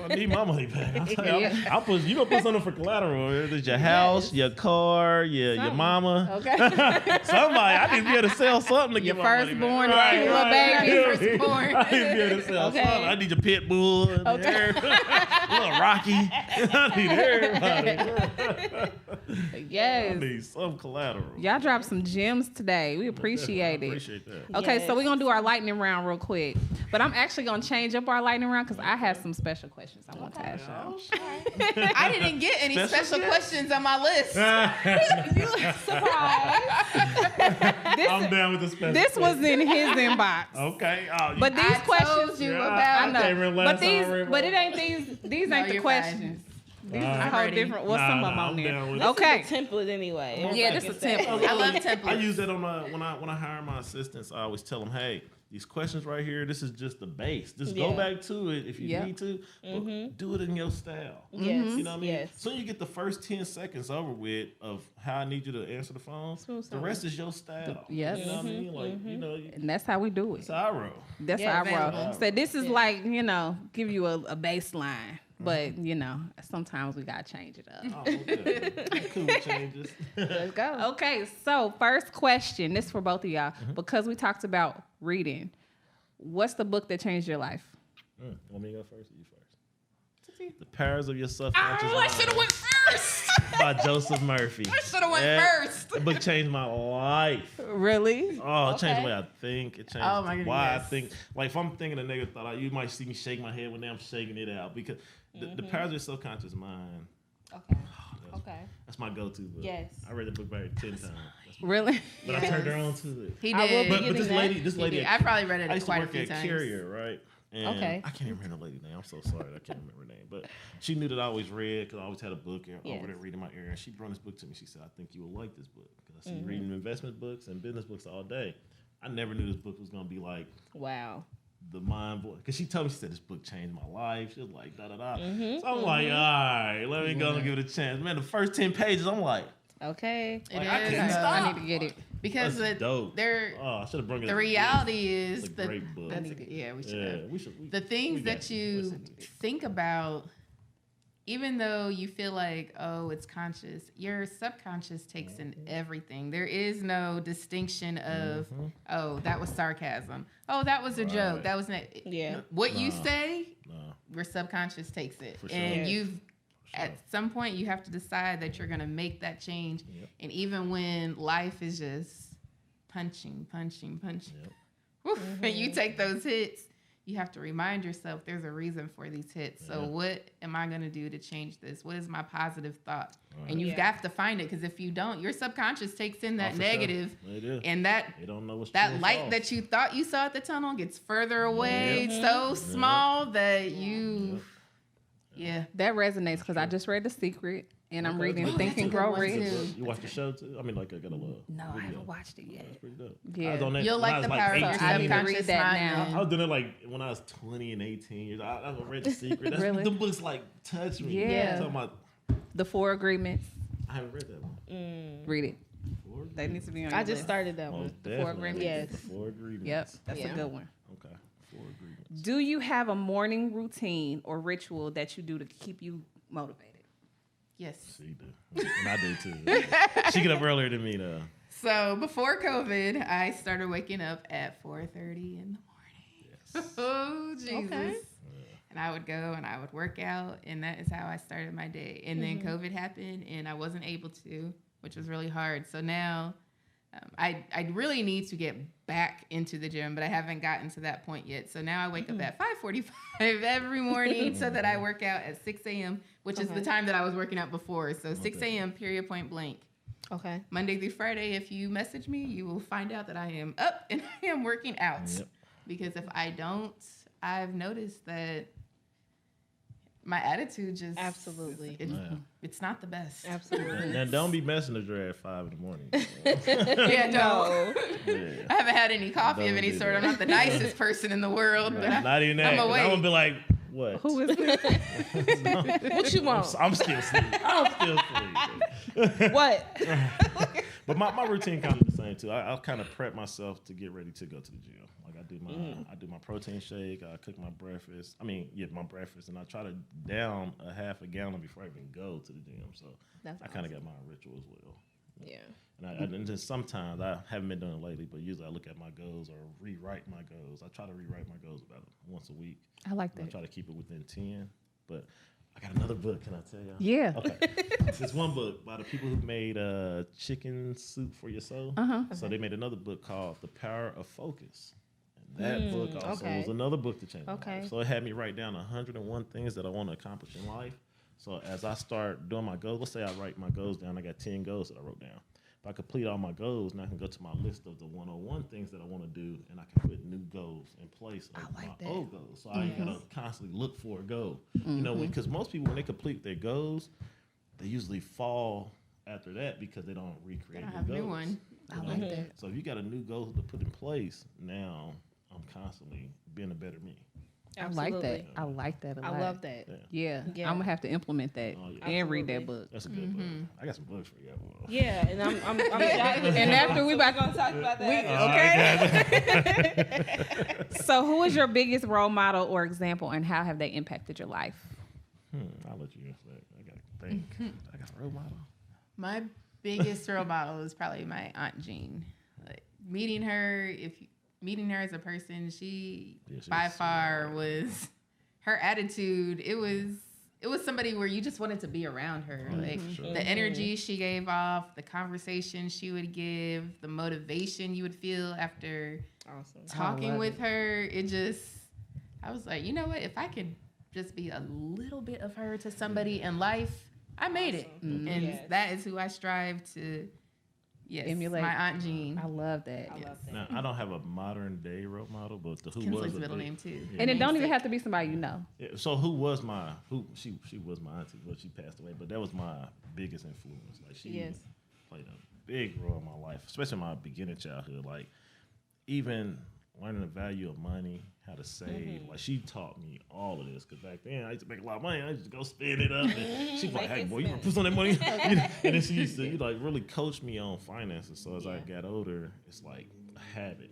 I need my money back. I'll tell you, I'll put you gonna put something for collateral. There's your house, your car, your Something. mama. Okay. Somebody, I need to be able to sell something to Your get my money firstborn, back. your little baby, firstborn. I need to be able to sell Okay. something. I need your pit bull. And little Rocky. I need everybody. I Yes. need some collateral. Y'all dropped some gems today. We appreciate it. Appreciate that. Okay, so we're Yes. gonna do our lightning round real quick. But I'm actually gonna change up our lightning round because I have some special questions I want to ask y'all. I didn't get any special questions on my list. I'm down with the special. This was in his inbox. Okay. Oh, you- But these I questions, told you Yeah, about I know. can't remember last But time I these, read but one. it ain't these No, ain't the you're questions. These is a I'm whole ready. different. What's some of them Nah, on I'm there? down with it. Okay. This is a template anyway. Yeah, this is template. I love templates. I use that on my when I hire my assistants. I always tell them, hey, these questions right here, this is just the base. Just go Yeah. back to it if you Yeah. need to. But do it in your style. Yes. You know what I mean? Yes. So you get the first 10 seconds over with of how I need you to answer the phone. Smooth The sailing. rest is your style. Yes. You know what I mean? Like, you know, And that's how we do it's it. how I roll. That's Yeah, how I roll. available. So this is like, give you a baseline. But you know, sometimes we gotta change it up. Oh, okay. I'm cool with changes. Let's go. Okay, so first question. This is for both of y'all because we talked about reading. What's the book that changed your life? Want me to go first or you first? The Powers of Your Subconscious I should have Mind went first. by Joseph Murphy. I should have went first. That book changed my life. Really? Oh, it changed the way I think. It changed Oh, my why I goodness. think. Like, if I'm thinking a negative thought, you might see me shake my head when I'm shaking it out. Because the Powers of Your Subconscious Mind, Okay. Okay. that's my go-to book. Yes. I read the book about 10 times. Really? But I turned her on to it. He I will did. be But this getting lady, that. He did. I probably read it I used to quite a work few at times. Carrier, right? And Okay. I can't even remember the lady's name. I'm so sorry. I can't remember her name. But she knew that I always read because I always had a book Yes. over there reading my ear. And she brought this book to me. She said, I think you will like this book. Because I see you reading investment books and business books all day. I never knew this book was going to be like Wow. the mind boy. Because she told me, she said, this book changed my life. She was like, da-da-da. So I'm like, all right, let me go and give it a chance. Man, the first 10 pages, I'm like, Okay. It Like, I is, couldn't though. stop. I need to get it. Because that's dope. they're Oh, I should have brought it. the reality is It's a that great book. yeah, we should Yeah, have. we should. The things that you think about, even though you feel like, oh, it's conscious, your subconscious takes in everything. There is no distinction of, oh, that was sarcasm. Oh, that was a joke. Right. That was Yeah. what you say. No. Your subconscious takes it, For sure. and Yes. you've at some point you have to decide that you're gonna make that change. Yep. And even when life is just punching, Yep. woof, and you take those hits, you have to remind yourself there's a reason for these hits. So Yeah. what am I gonna do to change this? What is my positive thought? Right. And you've Yeah. got to find it, because if you don't, your subconscious takes in that Oh, for negative, sure. They do. and that They don't know what's true that and light false. that you thought you saw at the tunnel gets further away, Yeah. so small that you, yeah. That resonates because I just read The Secret and I'm Okay. reading Oh, Think that's a and good Grow one, Rich. too. You watch the show too? I mean, like I got a love. No, I haven't watched it yet. That's pretty dope. Yeah. I was on that You'll when like I was the like power of your 18. I need to read subconscious that mind. now. I then. was doing it like when I was 20 and 18 years. I read The Secret. That's Really? the books like touched me. Yeah. I'm talking about, The Four Agreements. I haven't read that one. Read it. Four That needs to be on I your just list. started that one. Most Four definitely. Agreements. Yes. The Four Agreements. Yep, that's Yeah. a good one. Okay. Four Agreements. Do you have a morning routine or ritual that you do to keep you motivated? Yes. She do. And I do too. She get up earlier than me though. So before COVID, I started waking up at 4:30 in the morning. Yes. Oh, Jesus. Okay. And I would go and I would work out, and that is how I started my day. And then COVID happened, and I wasn't able to, which was really hard. So now I really need to get back into the gym, but I haven't gotten to that point yet. So now I wake up at 5:45 every morning so that I work out at 6 a.m., which is the time that I was working out before. So 6 a.m., period, point blank. Okay. Monday through Friday, if you message me, you will find out that I am up and I am working out. Yep. Because if I don't, I've noticed that my attitude just Absolutely. it's not the best. Absolutely. Now don't be messing the Dre at 5 in the morning. Yeah, no. Yeah. I haven't had any coffee of Don't any do sort. that. I'm not the nicest person in the world, but Not even that. I'm 'cause I'm awake. gonna be like, what? Who is this? What you want? I'm still asleep. I'm still asleep. What? But my routine kind of the same too. I'll kind of prep myself to get ready to go to the gym. Like I do my protein shake. I cook my breakfast. My breakfast, and I try to down a half a gallon before I even go to the gym. So That's I kind of got my ritual as well. Yeah. And then sometimes I haven't been doing it lately, but usually I look at my goals or rewrite my goals. I try to rewrite my goals about once a week. I like I that. try to keep it within 10. But I got another book. Can I tell you? Yeah. Okay. There's one book by the people who made Chicken Soup for Your Soul. So they made another book called The Power of Focus. And that book also okay. was another book to change my Okay. life. So it had me write down 101 things that I want to accomplish in life. So as I start doing my goals, let's say I write my goals down. I got 10 goals that I wrote down. If I complete all my goals, now I can go to my list of the 101 things that I want to do, and I can put new goals in place of my old goals. So I ain't gotta constantly look for a goal. You know, because most people, when they complete their goals, they usually fall after that because they don't recreate I new have a goals. new one. I like that. So if you got a new goal to put in place, now I'm constantly being a better me. I like that. I like that a lot. I love that. Yeah. Yeah. I'm gonna have to implement that Oh, yeah. and read that Absolutely. book. That's a good book. I got some books for you. Yeah, and I'm And after we about gonna talk about So who is your biggest role model or example, and how have they impacted your life? I'll let you answer that. I got to think. I got a role model. My biggest role model is probably my Aunt Jean. Like meeting her as a person, she by far was her attitude. It was somebody where you just wanted to be around her. Like the energy she gave off, the conversation she would give, the motivation you would feel after talking with her. I was like, you know what? If I could just be a little bit of her to somebody in life, I made it. And that is who I strive to emulate. My Aunt Jean. I love that. Now, I don't have a modern day role model, but who Kinsley's was middle name too. And it don't even have to be somebody you know. Yeah, so she was my auntie, but she passed away. But that was my biggest influence. Like she played a big role in my life, especially in my beginning childhood. Like even learning the value of money, how to save. Like she taught me all of this because back then I used to make a lot of money. I used to go spend it up. And she's like, "Hey boy, you want to put some of that money?" And then she used to like really coach me on finances. So as I got older, it's like a habit.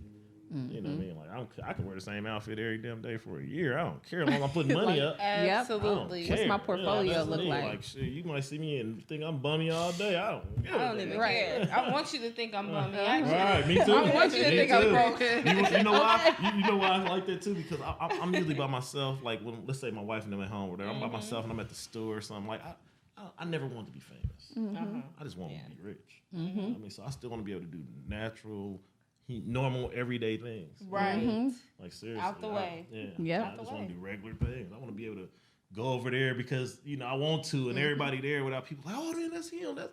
You know what I mean? Like I can wear the same outfit every damn day for a year. I don't care as long as I'm putting money up. Absolutely. What's my portfolio look like? Like shit, you might see me and think I'm bummy all day. I don't even care. I want you to think I'm bummy. Right, me too. I want you to think I'm broke. You know why? You know why I like that too? Because I'm usually by myself. Like when let's say my wife and them at home, or I'm by myself and I'm at the store or something. Like I never want to be famous. I just want to be rich. I mean, so I still want to be able to do natural, normal, everyday things. Right. Like seriously. Out the way. I just want to do regular things. I want to be able to go over there because I want to, and everybody there without people like, oh man, that's him. I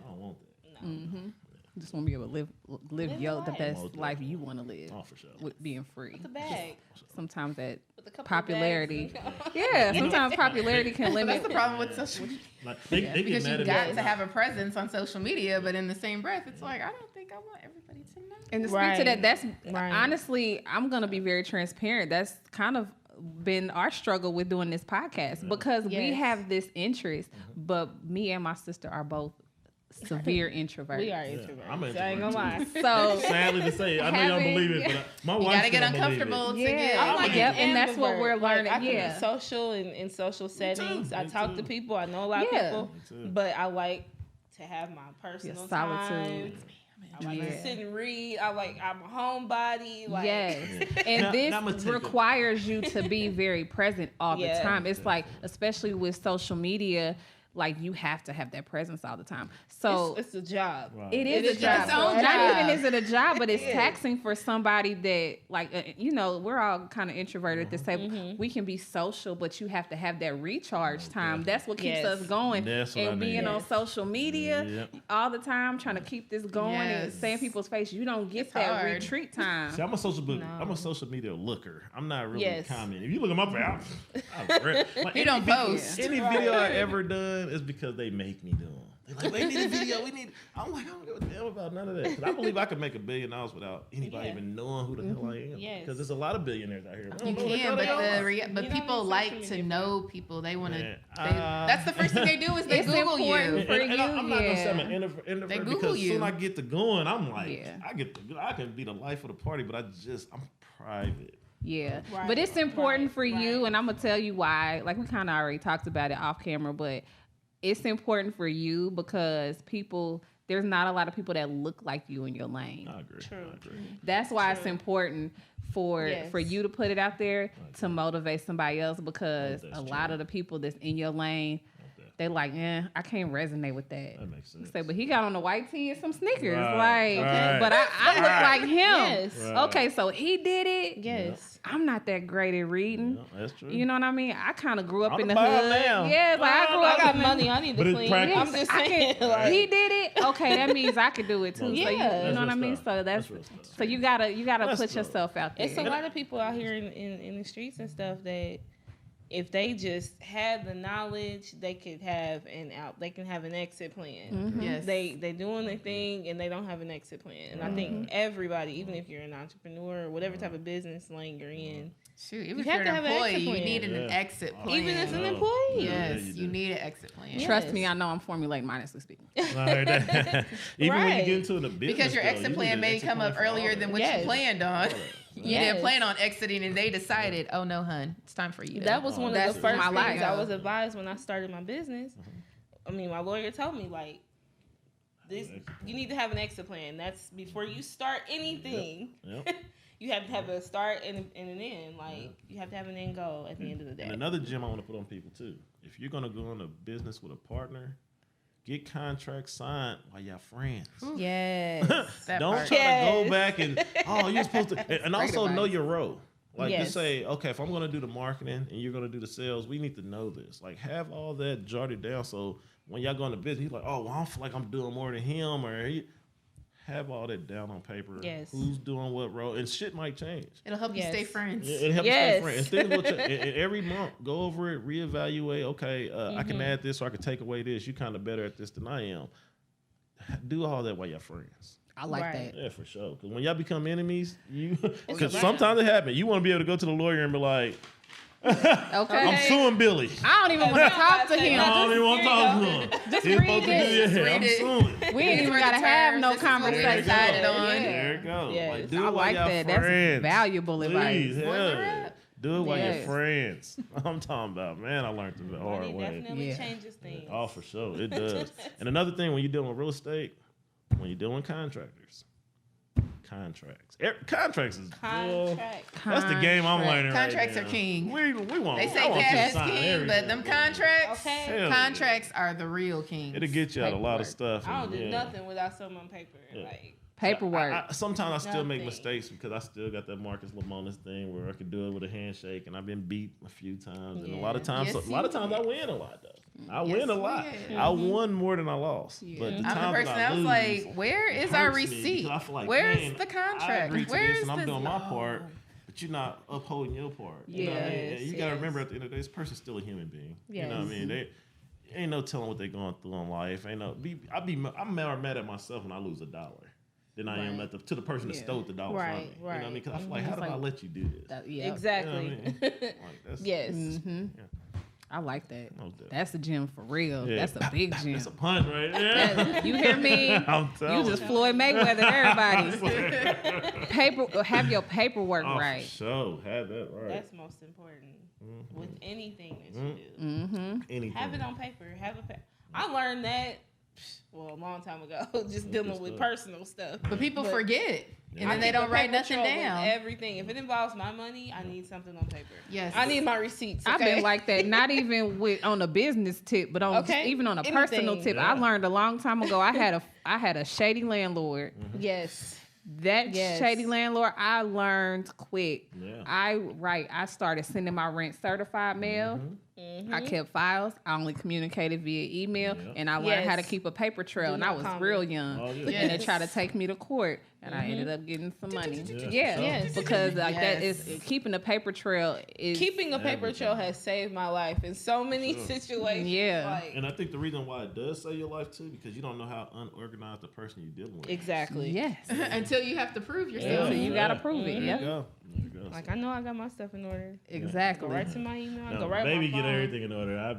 don't want that. No. Just want to be able to live the best life you want to live. Oh, for sure. With being free. With the bag. Sometimes that With a couple popularity. bags. Sometimes popularity can limit. That's the problem with social media. Like, they get Because mad you at got me. to have a presence on social media, but in the same breath, it's like, I don't think I want everybody to know. And to speak to that, that's honestly, I'm going to be very transparent. That's kind of been our struggle with doing this podcast because we have this interest, but me and my sister are both severe introverts. We are introverts. I'm an I ain't gonna lie. So sadly to say, I know y'all believe it, but my You wife gotta get don't believe it. uncomfortable to Yeah. get. I'm like and that's what we're learning. Like, I can be social in social settings. I talk to people. I know a lot of people, but I like to have my personal solitude. time. I like to sit and read. I'm a homebody. Like, and this requires you to be very present all the time. It's like, especially with social media, like you have to have that presence all the time. So it's a job. Right. It is a job. Not even is it a job, but it's taxing for somebody that we're all kind of introverted at this table. We can be social, but you have to have that recharge time. That's what keeps us going. And being on social media all the time, trying to keep this going and saying people's face, you don't get that retreat time. See, I'm a social media looker. I'm not really commenting. If you look at my page, you don't post. Any video I ever done is because they make me do them. They're like, we need a video. I'm like, I don't give a damn about none of that. Because I believe I could make $1 billion without anybody even knowing who the hell I am. Because there's a lot of billionaires out here. You can, but people like to know people. They want to. That's the first thing they do is they Google you. And I'm not gonna say I'm an introvert They Google because you. soon I get to going, I'm like, I can be the life of the party, but I'm private. Yeah, but it's important for you, and I'm gonna tell you why. Like we kind of already talked about it off camera, but it's important for you because there's not a lot of people that look like you in your lane. I agree. True. That's why it's important for you to put it out there to motivate somebody else because a lot of the people that's in your lane, they like, I can't resonate with that. That makes sense. Say, but he got on a white tee and some sneakers. Right. But I look like him. Yes. Right. Okay, so he did it. Yes. I'm not that great at reading. Yeah, that's true. You know what I mean? I kind of grew up I'm in the the bomb hood. now. Yeah, like I grew up. I got money. I need to But it's clean. practice. I'm just saying. He did it. Okay, that means I could do it too. Yeah. So you know what I mean? Stuff. So that's real stuff. so you gotta put yourself out there. It's a lot of people out here in the streets and stuff that if they just had the knowledge, they could have they can have an exit plan. Mm-hmm. Yes. They doing their thing and they don't have an exit plan. And I think everybody, even if you're an entrepreneur or whatever type of business lane you're in, Shoot, even You if have you're to an have an employee, exit you plan. need an exit plan. Even as an Oh. employee. Yes, Yeah, you need an exit plan. Yeah. Trust me, I know I'm formulating honestly speaking. I heard that. Even when you Right. get into the business, Because your though, exit you plan need an may exit come plan up for all earlier that. than what Yes. you planned on. All that. You Yes. didn't plan on exiting, and they decided, oh no, hun, it's time for you. That was one of That's the first my things life. I was advised when I started my business. I mean, my lawyer told me, like, this, you need to have an exit plan. That's before you start anything. Yep. You have to have a start and an end. Like, you have to have an end goal at the end of the day. And another gem I want to put on people too. If you're gonna go into business with a partner, get contracts signed while y'all friends. Yes. That Don't part. try to Yes. go back and you're supposed to, and also know advice. your role. Like Yes. just say, okay, if I'm gonna do the marketing and you're gonna do the sales, we need to know this. Like have all that jotted down so when y'all go into business, you're like, oh, well, I feel like I'm doing more than him, or have all that down on paper. Yes. Who's doing what role, and shit might change. It'll help you Yes. stay friends. It helps Yes. stay friends. And things will change. And every month, go over it, reevaluate. Okay, I can add this, or I can take away this. You kind of better at this than I am. Do all that while you're friends. I like Right. that. Yeah, for sure. Because when y'all become enemies, because a sometimes it happens. You want to be able to go to the lawyer and be like, Okay. I'm suing Billy. I don't even want to talk to I him. don't even want to talk to him. Just He's read supposed to do it. your Just hair. read I'm it. suing. We ain't These even were the gotta have terms. no This is what we conversation. decided on. Yeah. There you go. Yes. Like, do I it while like y'all that. friends. That's valuable advice. Please, Spoiler hell. up. Do it while you're Yes. friends. I'm talking about, man, I learned it the hard Money way. definitely Yeah. changes things. Oh, for sure. It does. And another thing, when you're dealing with real estate, when you're dealing with contractors, contracts is Contract. that's the game I'm learning. Contracts right are now. king. We want. They I say want you to cash is sign king, but everything. them contracts, Okay. Hell yeah. contracts are the real kings. It'll get you out a lot of Paperwork. stuff. I don't and, do yeah. nothing without something on paper. Yeah. Like, Paperwork. Sometimes I still make Nothing. mistakes because I still got that Marcus Lemonis thing where I could do it with a handshake, and I've been beat a few times, and a lot of Yeah. times, Yes, I win a lot though. I Yes, win a lot. you I won more than I lost. Yeah. But the I'm times the person that that I was lose, like, where it is our hurts me receipt? because I feel like, Where's man, the I contract? agreed to Where's this, and I'm this? doing my Oh. part, but you're not upholding your part. You know what I mean? Yes, And you gotta yes. remember at the end of the day, this person's still a human being. You know what I Yes. mean? They ain't no telling what they're going through in life. Ain't no. I'm more mad at myself when I lose $1 than I am Right. to the person that Yeah. stole the dollar Right, from me. You know what I right. mean? Because I feel like, how did I let you do this? That- yeah. exactly. You know what I mean? Like, that's, Yes. Mm-hmm. Yeah. I like that. No doubt. That's a gym for real. Yeah. That's a big gym. That's a punch right there. That- you hear me? I'm You telling just Floyd Mayweather everybody. Have your paperwork Oh, right. for sure. Have that right. That's most important with anything that you do. Mm-hmm. Anything. Have it on paper. I learned that a long time ago, just dealing with stuff. personal stuff. But people But forget, and I then they keep don't a write paper nothing trail with down. Everything. If it involves my money, I need something on paper. Yes. I need my receipts. I've okay? been like that, not even on a business tip, but on Okay. even on a Anything. personal tip. I Yeah. learned a long time ago. I had a shady landlord. Yes. That Yes. shady landlord, I learned quick. Yeah. I started sending my rent certified mail. I kept files. I only communicated via email, Yeah. and I learned how to Yes. keep a paper trail. Do and I not was comment. real young. Oh, yeah. And they Yes. tried to take me to court, and I ended up getting some money. Yeah. Yeah, Yes. because like that Yes. is keeping a paper trail is Keeping a paper Everything. trail has saved my life in so many Sure. situations. Yeah. Like, And I think the reason why it does save your life too, because you don't know how unorganized the person you're dealing with. exactly. yes. Until you have to prove yourself. So you gotta prove it. There Yeah, you go. There you go. Like, I know I got my stuff in order. exactly. Go right to my email. No, go right baby my get phone. everything in order. I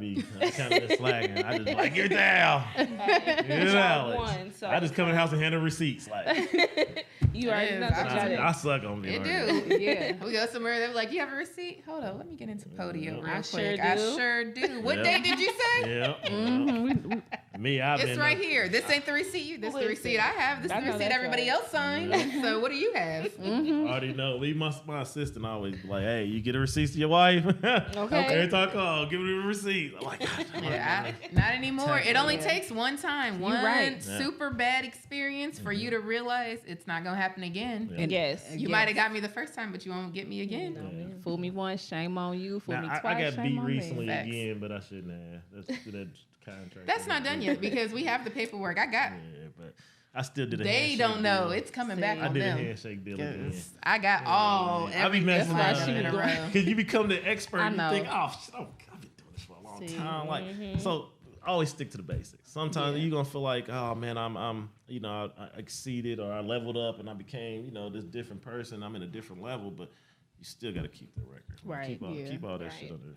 kind of slacking. I just like, get down. Get Job out. one, so I just come in the house and handle receipts. Like, you already know Yes, that. I do. I suck on They me. do. Yeah. We go somewhere, they're like, you have a receipt? Hold on, let me get into Podio real I quick. sure I do. sure do. What Yeah. day did you say? Yeah. Mhm. Me, I've It's been right here. This ain't the receipt. This is the Listen, receipt I have. This I is the know receipt that's everybody right. else signed. Yeah. So what do you have? Mm-hmm. I already know. Leave my assistant always be like, hey, you get a receipt to your wife? Okay. Every time I call, give me a receipt. I'm like, Yeah, not anymore. It only Yeah. takes one time, one right. Yeah. super bad experience for you to realize it's not gonna happen again. Yeah. And Yes. You might have got me the first time, but you won't get me again. Yeah. fool me once, shame on you. Fool me Now, twice, I got shame beat on recently me. Facts. again, but I shouldn't have. That's that contract. That's not done yet because we have the paperwork. I got. Yeah, but I still did a They handshake don't know. deal. It's coming See, back I on did a them. handshake deal again. 'Cause I got all I be every messing that's up, why in a row. Because you become the expert, I and you know. think, oh, shit, I've been doing this for a long See, time. Like, so always stick to the basics. Sometimes you're gonna feel like, oh man, I'm I exceeded or I leveled up and I became, this different person. I'm in a different level, but you still got to keep the record. Right. Keep all that Right. shit under.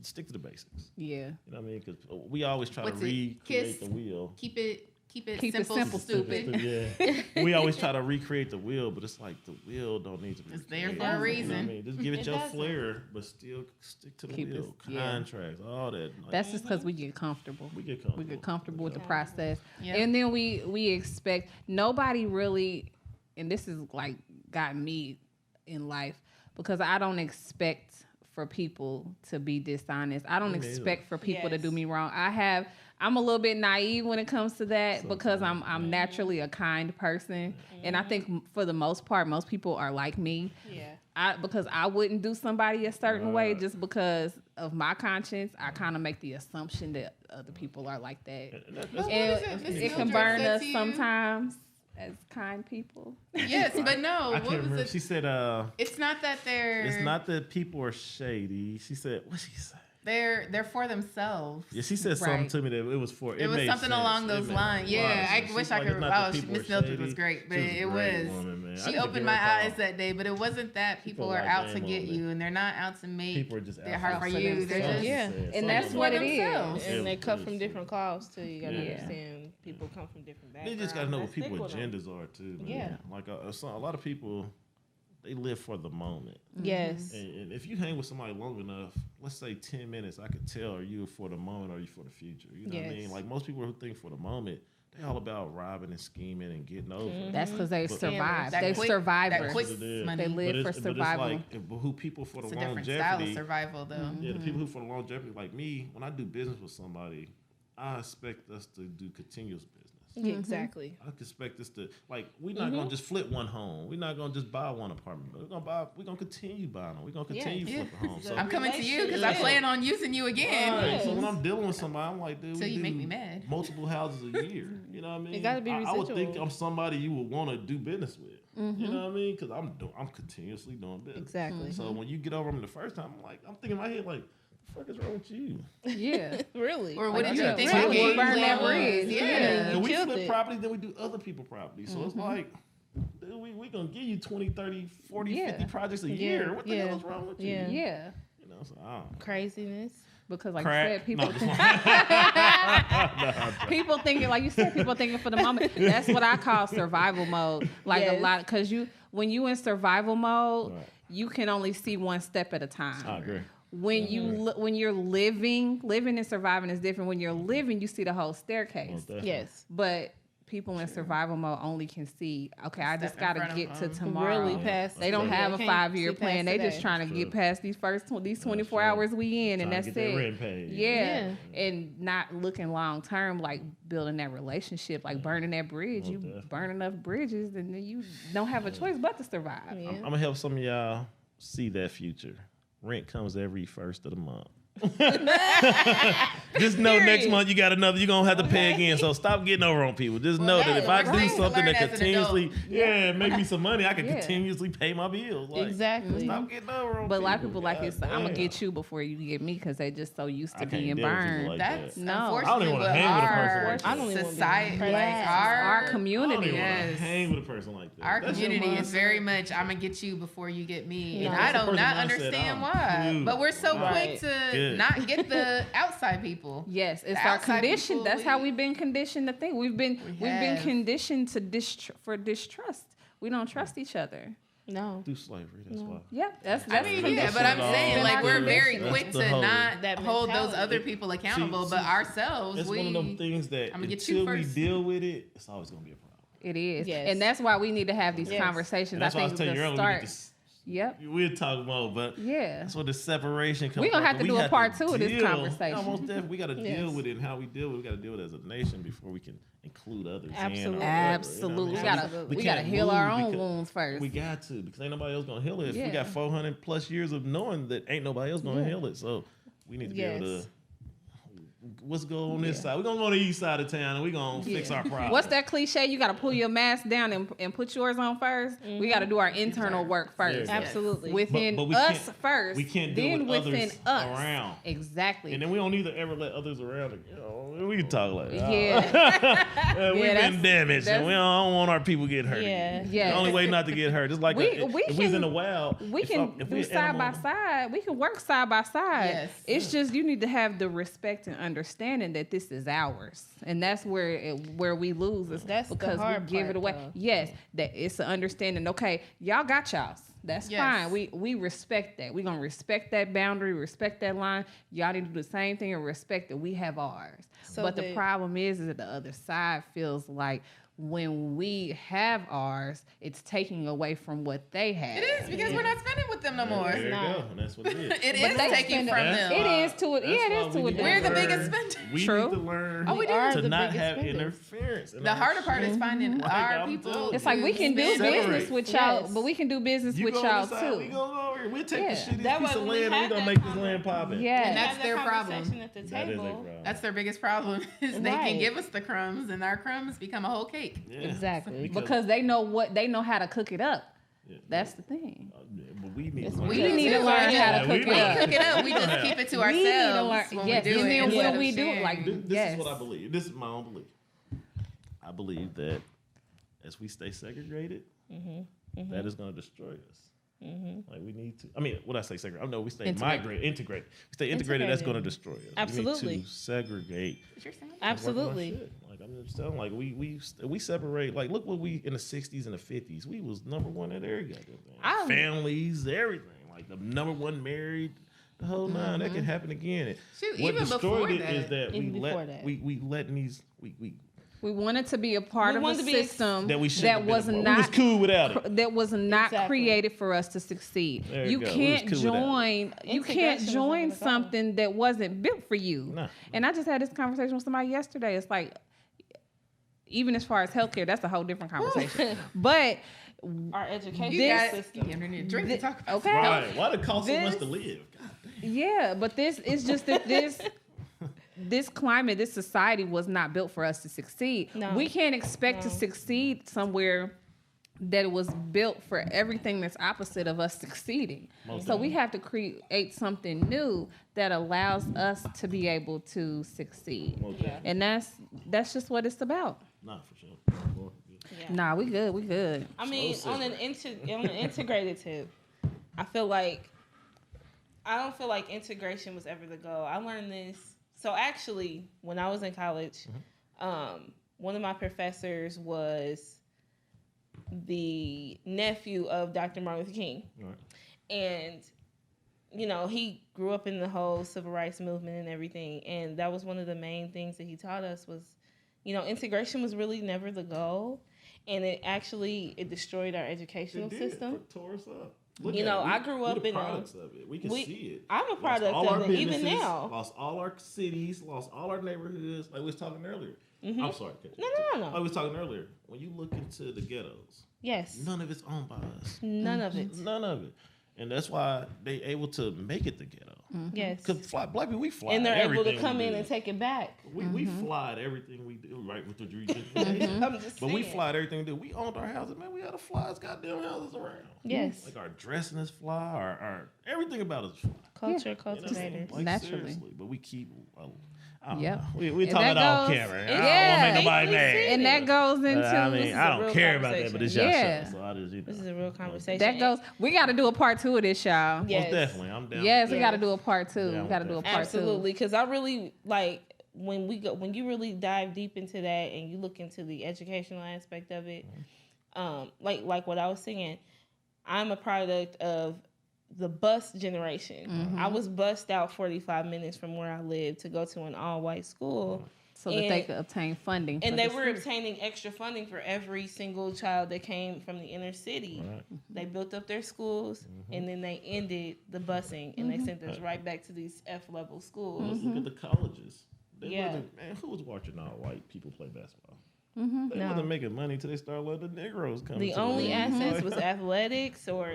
Stick to the basics. Yeah. You know what I mean? Because we always try What's to it? recreate Kiss. the wheel. Keep it Keep it simple, simple, stupid. Yeah. We always try to recreate the wheel, but it's like the wheel don't need to be. It's there recreated. for a You know what reason. I mean? Just give it, It your doesn't. flair, but still stick to the Keep wheel. it- yeah. Contracts, all that. Like, That's just because we get comfortable. we get comfortable. We get comfortable with the process. Yeah. And then we expect nobody really, and this is like got me in life because I don't expect for people to be dishonest. I don't Me neither. expect for people to Yes. do me wrong. I'm a little bit naive when it comes to that because I'm naturally a kind person. And I think for the most part, most people are like me. Yeah. Because I wouldn't do somebody a certain way just because of my conscience. I kind of make the assumption that other people are like that. But And what is it? Miss it can Mildred burn said us to you? sometimes as kind people. Yes, but no. I What can't was remember. it? She said, It's not that they're. it's not that people are shady. She said, what she say? They're for themselves. Yeah, she said something Right. to me that it was for. It was made something sense. along It those made lines. a lot of Yeah, I sense. wish She's I like, could. it's not that Oh, people Miss are Mildred was shady. great, but She was a it great was. woman, man. I She need to opened give my her a eyes call. that day, but it wasn't that people People are like out to game get on me. you, and they're not out to make People are just their out heart for for for you. They're themselves. just Yeah. And that's for what it is. themselves. And they It come was from true. different clouds too. You gotta Yeah. understand people come from different They backgrounds. just got to know what Let's stick people's with 'em. agendas are too, man. Yeah. Like a lot of people, they live for the moment. Yes. And if you hang with somebody long enough, let's say 10 minutes, I could tell are you for the moment or are you for the future. You know what I mean? Yes. Like most people who think for the moment, they all about robbing and scheming and getting over. That's because they But- survive. That They quick- survivors. that quick That's what it is. money. They live for But survival. it's like who people for the It's a different style longevity. of survival, though. Yeah, the people who for the longevity, like me, when I do business with somebody, I expect us to do continuous business. Yeah, exactly. I expect us to we're not gonna just flip one home. We're not gonna just buy one apartment. We're gonna continue buying them. We're gonna continue Yeah. flipping homes. So, I'm coming to you because I Yeah. plan on using you again. right. So when I'm dealing with somebody, I'm like, dude, Till we you make do me mad. multiple houses a year. You know what I mean? It gotta be I would think residual. I'm somebody you would want to do business with. You know what I mean? Because I'm continuously doing business. Exactly. So when you get over them the first time, I'm thinking in my head like, the fuck is wrong with you? Yeah. Really. Or what Like, did you yeah, think? really, I gave burn you? that bridge. Yeah. Yeah. And we killed flip it. property, then we do other people property. So it's like, dude, we going to give you 20, 30, 40, Yeah. 50 projects a Yeah. year. What the Yeah. hell is wrong with you? Yeah. Yeah. You know, so I don't know. Craziness. Because like Crack. you said, people No, just people thinking, like you said, people thinking for the moment. That's what I call survival mode. Like a Yes. lot, because when you in survival mode, Right. you can only see one step at a time. I agree. When when you're living and surviving is different. When you're living, you see the whole staircase. Most definitely. Yes. But people in survival mode only can see, okay, I just in got to front of get to them. tomorrow. Really past. They don't yeah, have a can't 5-year see plan. past They today. just trying to True. get past these 24 true. hours we in, and Trying that's to get it. that rent paid. Yeah. And not looking long term, like building that relationship, like burning that bridge. Most You definitely. burn enough bridges, and then you don't have a choice but to survive. Yeah. I'm going to help some of y'all see that future. Rent comes every first of the month. Just know next Period. month you got another. You're going to have to pay again. So stop getting over on people. Just know that that's if I the do worst thing to something learn that as an continuously, make me some money, I can Yeah. continuously pay my bills. Like, Exactly. Stop getting over on But a lot of people like God it's, I'm gonna damn. get you before you get me because they just so used I to can't being deal with people burned. like That's that. No. I don't unfortunately even wanna what hang with a person our like that. I don't even wanna be society, friends. like Yes, our our I don't community. even want Yes. to hang with a person like that. Our That's your community is mindset. very much, I'm going to get you before you get me. No. And I That's a do person not mindset. understand I'm why. good. But we're so Right. quick to Good. not get the outside people. Yes, it's The our outside condition. people, That's how we've been conditioned to think. We've been have. conditioned to distrust. We don't trust each other. No. Through slavery, that's why. Yeah, that's I mean, yeah, but I'm Condition. saying, like, we're very That's quick the to whole- not That hold those mentality. other people accountable, See, but ourselves, It's we... one of them things that I'ma get you until we first. deal with it, it's always going to be a problem. It is, Yes. and that's why we need to have these Yes. conversations. And that's I why I think was telling you the earlier, start. we need to Yep. we'll talk more, but Yeah. that's where the separation comes We gonna from. have to We do a have part 2 of this deal- conversation. Almost definitely. We got to deal Yes. with it and how we deal with it. We got to deal with it as a nation before we can include others. Absolutely. In or whatever, Absolutely. you We know what I gotta mean? we can't gotta heal move our own because- wounds first. We got to because ain't nobody else gonna heal it. If Yeah. we got 400 plus years of knowing that ain't nobody else gonna Yeah. heal it, so we need to be able Yes. to what's going on this side. We're gonna go to the east side of town and we're gonna fix our problem. What's that cliche? You got to pull your mask down and put yours on first. We got to do our internal work first. Absolutely. Within But we us can't- first. we can't do then with within others us. around. Exactly. And then we don't either ever let others around. You know, we can talk like, Yeah. we've that's- been damaged, and we don't want our people getting hurt. Yeah. Yeah. The only way not to get hurt, just like if we was in the wild, We can do side by side. We can work side by side. Yes. It's just you need to have the respect and understanding that this is ours, and that's where we lose. Is That's the because hard we give part, it away. though. Yes, that it's an understanding. Okay, y'all got y'all's. That's Yes. fine. We respect that. We're gonna respect that boundary, respect that line. Y'all need to do the same thing and respect that we have ours. So but the the- problem is that the other side feels like when we have ours, it's taking away from what they have. It is because we're not spending with them no more. There you not. go, and that's what it is. It But is they taking spend from it- them. It is to it. That's Yeah, it why is to we a need to We're the degree. biggest learn- spenders. We True. need to learn Oh, we do. are to the not biggest have spenders. interference. in The our harder part is shit. finding Like, our I'm people. telling It's like we can do Separate. business with y'all, Yes. but we can do business You with go y'all on this side, we too. gonna go over here. We'll take Yeah. this shitty That piece way of when we land and have we gonna that make this conversation- land popping. Yeah. And that's Have that their problem. conversation at the That is their table. problem. That's their biggest problem is they Right. can give us the crumbs and our crumbs become a whole cake. Yeah. Exactly. Because- Because they know how to cook it up. Yeah. That's the thing. Yeah, but we need to We learn. need to learn how to Yeah, cook we it need We up. to cook it up. We just Yeah. keep it to We need to ourselves learn- when yes, we do and it. then instead when of we do it, sharing. like, This Yes. is what I believe. This is my own belief. I believe that as we stay segregated, that is going to destroy us. Like we need to. I mean, what I say segregated? I know we stay integrated. We stay integrated. That's going to destroy us. Absolutely. We need to segregate. What you're saying? Absolutely. Work on our shit. Like I'm just telling. Like we separate. Like look what we in the '60s and the '50s. We was number one at every goddamn thing. Families, everything. Like the number one married. The whole nine. That can happen again. Shoot, What even destroyed before it is that. that Even we before let that. we letting these We wanted to be a part We of a wanted to be system that we should that was we was not cool without it. that was not Exactly. created for us to succeed. There You you go. We can't was cool with that. join. You can't Integration was join never the goal. something that wasn't built for you. No. And I just had this conversation with somebody yesterday. It's like, even as far as healthcare, that's a whole different conversation. But Our education You This- got system. you need a drink to talk about. okay, Right. Why the cost so much This- to live? God damn. yeah, but this is just that this climate, this society was not built for us to succeed. No. We can't expect to succeed somewhere that it was built for everything that's opposite of us succeeding. So we have to create something new that allows us to be able to succeed. Okay. And that's just what it's about. Nah, for sure. Well, yeah. Yeah. Nah, we good. We good. I mean, So on an integrated tip, I don't feel like integration was ever the goal. I learned this. So actually, when I was in college, one of my professors was the nephew of Dr. Martin Luther King. Right. And, you know, he grew up in the whole civil rights movement and everything. And that was one of the main things that he taught us was, you know, integration was really never the goal. And it destroyed our educational It did. system. It tore us up. Look You at know, it. I grew We up the in a- products of it. We can see it. I'm a Lost product all our of it, even businesses, now. Lost all our cities, lost all our neighborhoods. Like we was talking earlier. I'm sorry. No. Like we was talking earlier. When you look into the ghettos, Yes. none of it's owned by us. None of it. None of it. And that's why they able to make it the ghetto. Yes. Because black people, we fly And they're able to everything come we in do. and take it back. We fly everything we do, right, with the gentrification. I'm just But we saying. fly everything we do. We owned our houses, man. We had to fly us goddamn houses around. Yes. Like our dressing is fly, our everything about us is fly. Culture You know what I'm saying? cultivators. Like, Naturally. seriously. But we keep, I don't Yep. know. We And talk that about off goes- camera. I yeah. don't want to make nobody We mad. see And that goes into I this mean, is I a don't real care about that, but it's y'all Yeah. show. So I just, This is a real conversation. that goes. We got to do a part 2 of this, y'all. Yeah. Most definitely. I'm down. Yes, with we that. got to do a part 2. Yeah, We got to do a part 2. Absolutely, because I really like when you really dive deep into that and you look into the educational aspect of it. Like what I was saying, I'm a product of the bus generation. I was bused out 45 minutes from where I lived to go to an all-white school. So that they could obtain funding. And for they the were school. obtaining extra funding for every single child that came from the inner city. Right. They built up their schools, and then they ended the busing, and they sent us right back to these F-level schools. Let's look at the colleges. They Yeah. wasn't, man, who was watching all white people play basketball? They No. wasn't making money until they started letting the Negroes come. The to only league. assets Like, was athletics or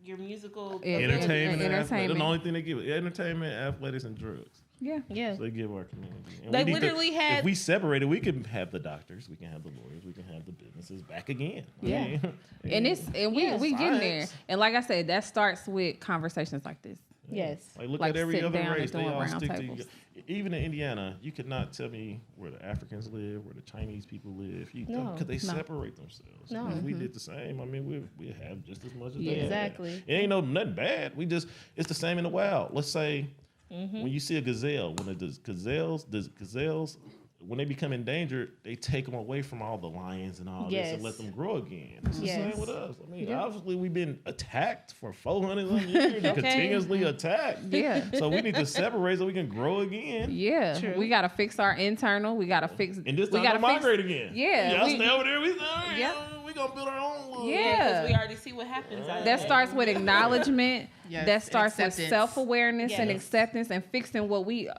your musical Yeah. entertainment, and athletics. Entertainment. The only thing they give it, entertainment, athletics, and drugs. Yeah. Yeah. So they give our community. And They we need literally had- If we separated, we can have the doctors, we can have the lawyers, we can have the businesses back again. Yeah. And we getting there. Science. And like I said, that starts with conversations like this. Yes. Like look Like at every sitting other down and race, they doing all round stick tables. together. Even in Indiana, you could not tell me where the Africans live, where the Chinese people live. No. Because they separate themselves. No. If we did the same, I mean, we have just as much as Yeah. they have. Exactly. It ain't nothing bad. It's the same in the wild. Let's say Mm-hmm. when you see a gazelle, when the gazelles, when they become endangered, they take them away from all the lions and all this Yes. and let them grow again. It's the Yes. same with us. I mean, Yeah. obviously we've been attacked for 400 years, continuously attacked. Yeah. So we need to separate so we can grow again. Yeah. True. We gotta fix our internal. We gotta fix And this we time gotta to migrate again. Yeah, Y'all we- stay over there. We say, Yeah. we gonna build our own little. Yeah. Because we already see what happens. out of That starts with acknowledgement. Yes, That and starts with acceptance. self-awareness and Yes. acceptance and fixing what we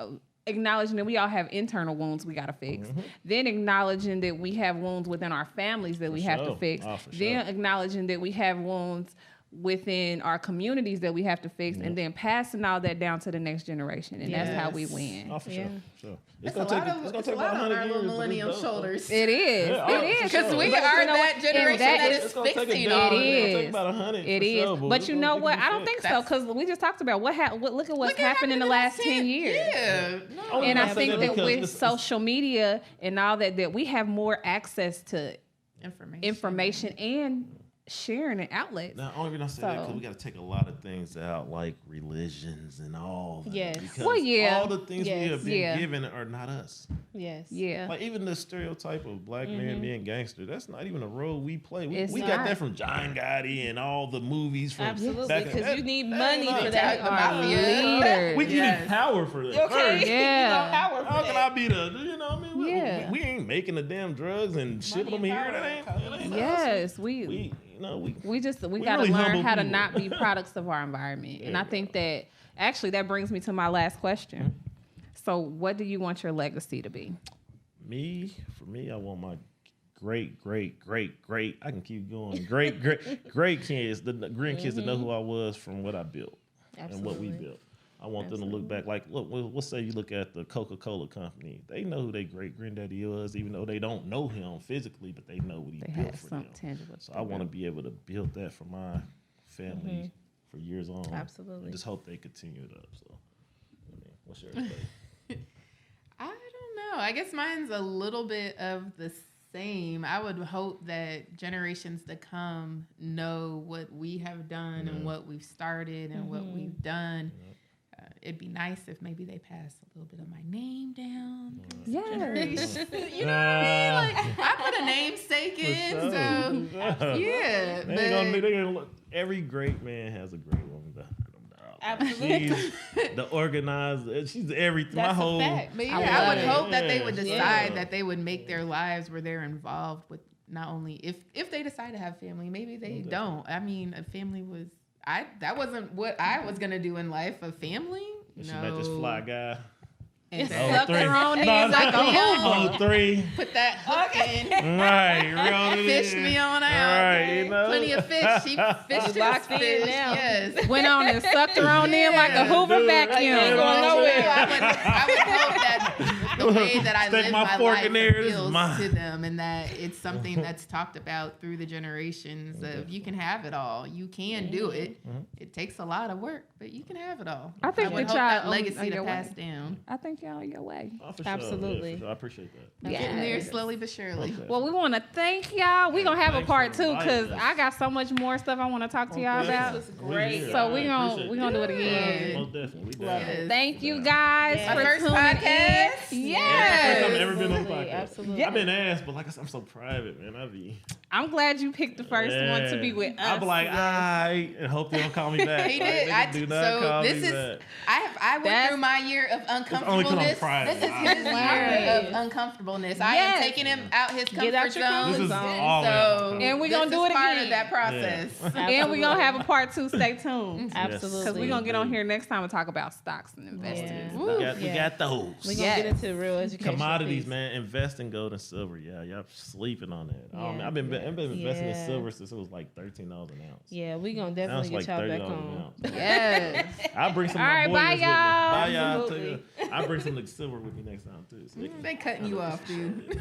acknowledging that we all have internal wounds we got to fix. Then acknowledging that we have wounds within our families that we have to sure. fix. Oh, for Then sure. acknowledging that we have wounds within our communities that we have to fix, and then passing all that down to the next generation. And that's how we Yes. win. Oh, for Yeah. sure. It's a lot on our little millennial shoulders. It is. Yeah, oh, it is. for Because sure. we But are you know that what? generation And that that is- is It's gonna take a fixing decade. all It of It's this. gonna is. take about 100. It for is, sure, but it's you gonna know take what? a I don't think so That's- because we just talked about look at what's Look what happened in the last 10 years. Yeah. No. And I I say think that that because with it's- social media and all that we have more access to Information. and sharing and outlets. Now, only reason I say that So- because we got to take a lot of things out, like religions and all that. Yes. Because Well, yeah. all the things we Yes. have been Yeah. given are not us. Yes. Yeah. Like even the stereotype of black men being gangster, that's not even a role we play. It's We not. got that from John Gotti and all the movies from Absolutely. back in- Because you need that money ain't for us. that. The Our mafia. leaders. We need power for that. Okay. First. Yeah. Power How for can that. I be the, you know what I mean? Yeah. We ain't making the damn drugs and shipping them and here. power That ain't us. Yes, We, you know, we we got to really learn humble how to people. not be products of our environment. And I think that actually that brings me to my last question. So what do you want your legacy to be? For me, I want my great, I can keep going. Great kids, the grandkids to know who I was from what I built and what we Absolutely. built. I want them to look back like, look, let's say you look at the Coca-Cola company. They know who their great granddaddy was, even though they don't know him physically, but they know what he They built have for something them. tangible. So I want to be able to build that for my family for years on. Absolutely. And just hope they continue it up. So, I mean, what's yours? Buddy? I don't know. I guess mine's a little bit of the same. I would hope that generations to come know what we have done and what we've started and what we've done. It'd be nice if maybe they pass a little bit of my name down. Yes. You know what I mean? Like I put a namesake in, For so sure. yeah. They gonna look. Every great man has a great woman behind him. dog. Absolutely. She's the organizer. She's everything. That's my a whole. fact. But I yeah, I love would it. hope that they would Yeah. decide that they would make their lives where they're involved with not only if they decide to have family, maybe they don't. I mean, a family was that wasn't what I was gonna do in life. A family, She met this fly guy. And Sucked her on in like a Hoover. 03. put that hook in. Right, real Fish me on out. Right, you know. Plenty of fish. She fished Locked in fish. now. Yes. Went on and sucked her on in like a Yeah. Hoover Dude, vacuum. ain't going nowhere. I would hope that the way that I Stick live my my fork life in there, this is appeals mine. to them, and that it's something that's talked about through the generations of you can have it all. You can do it. It takes a lot of work, but you can have it all. I think would that hope y'all that on legacy your to way. pass down. I think y'all on your way. Oh, for sure. Absolutely. Yeah, for sure. I appreciate that. Yeah. Getting there slowly but surely. Okay. Well, we want to thank y'all. We're going to have a Thanks part for two because inviting us. I got so much more stuff I want to talk to y'all Okay. about. This was great. Yeah, So I we gonna appreciate do it that. again. Most definitely. We Love down. it. Thank you guys Yeah. for My first tuning podcast? in. Yeah, first time Yes. ever been on the Absolutely, podcast. absolutely. I've been asked, but like I said, I'm so private, man. I'm glad you picked the first one to be with us. I'll be like, I and hope they don't call me back. He Like, did. nigga, do not So call this me is. back. I went That's- through my year of only 'cause I'm uncomfortableness. private. This is his Right. year of uncomfortableness. I Yes. am taking him out his comfort Get out your zone. comfort This is zone. all So And we this gonna do is it part again. of that process. And we're going to have a part two. Stay tuned. Absolutely. Because we're going to get on here next time and talk about stocks and investing. Yeah. and Woo. stuff. We got those. We're going to Yes. get into real real education. Commodities, piece. man. Invest in gold and silver. Yeah, y'all sleeping on that. Yeah. I've been investing in Yeah. silver since it was like $13 an ounce. Yeah, we gonna Now it's definitely like get y'all $30 back an on. ounce. Yes. I'll bring some All of my right, bye, boys with me. y'all. Bye, y'all. Absolutely. I'll bring some of the silver with me next time too. So they can- They cutting you off, dude.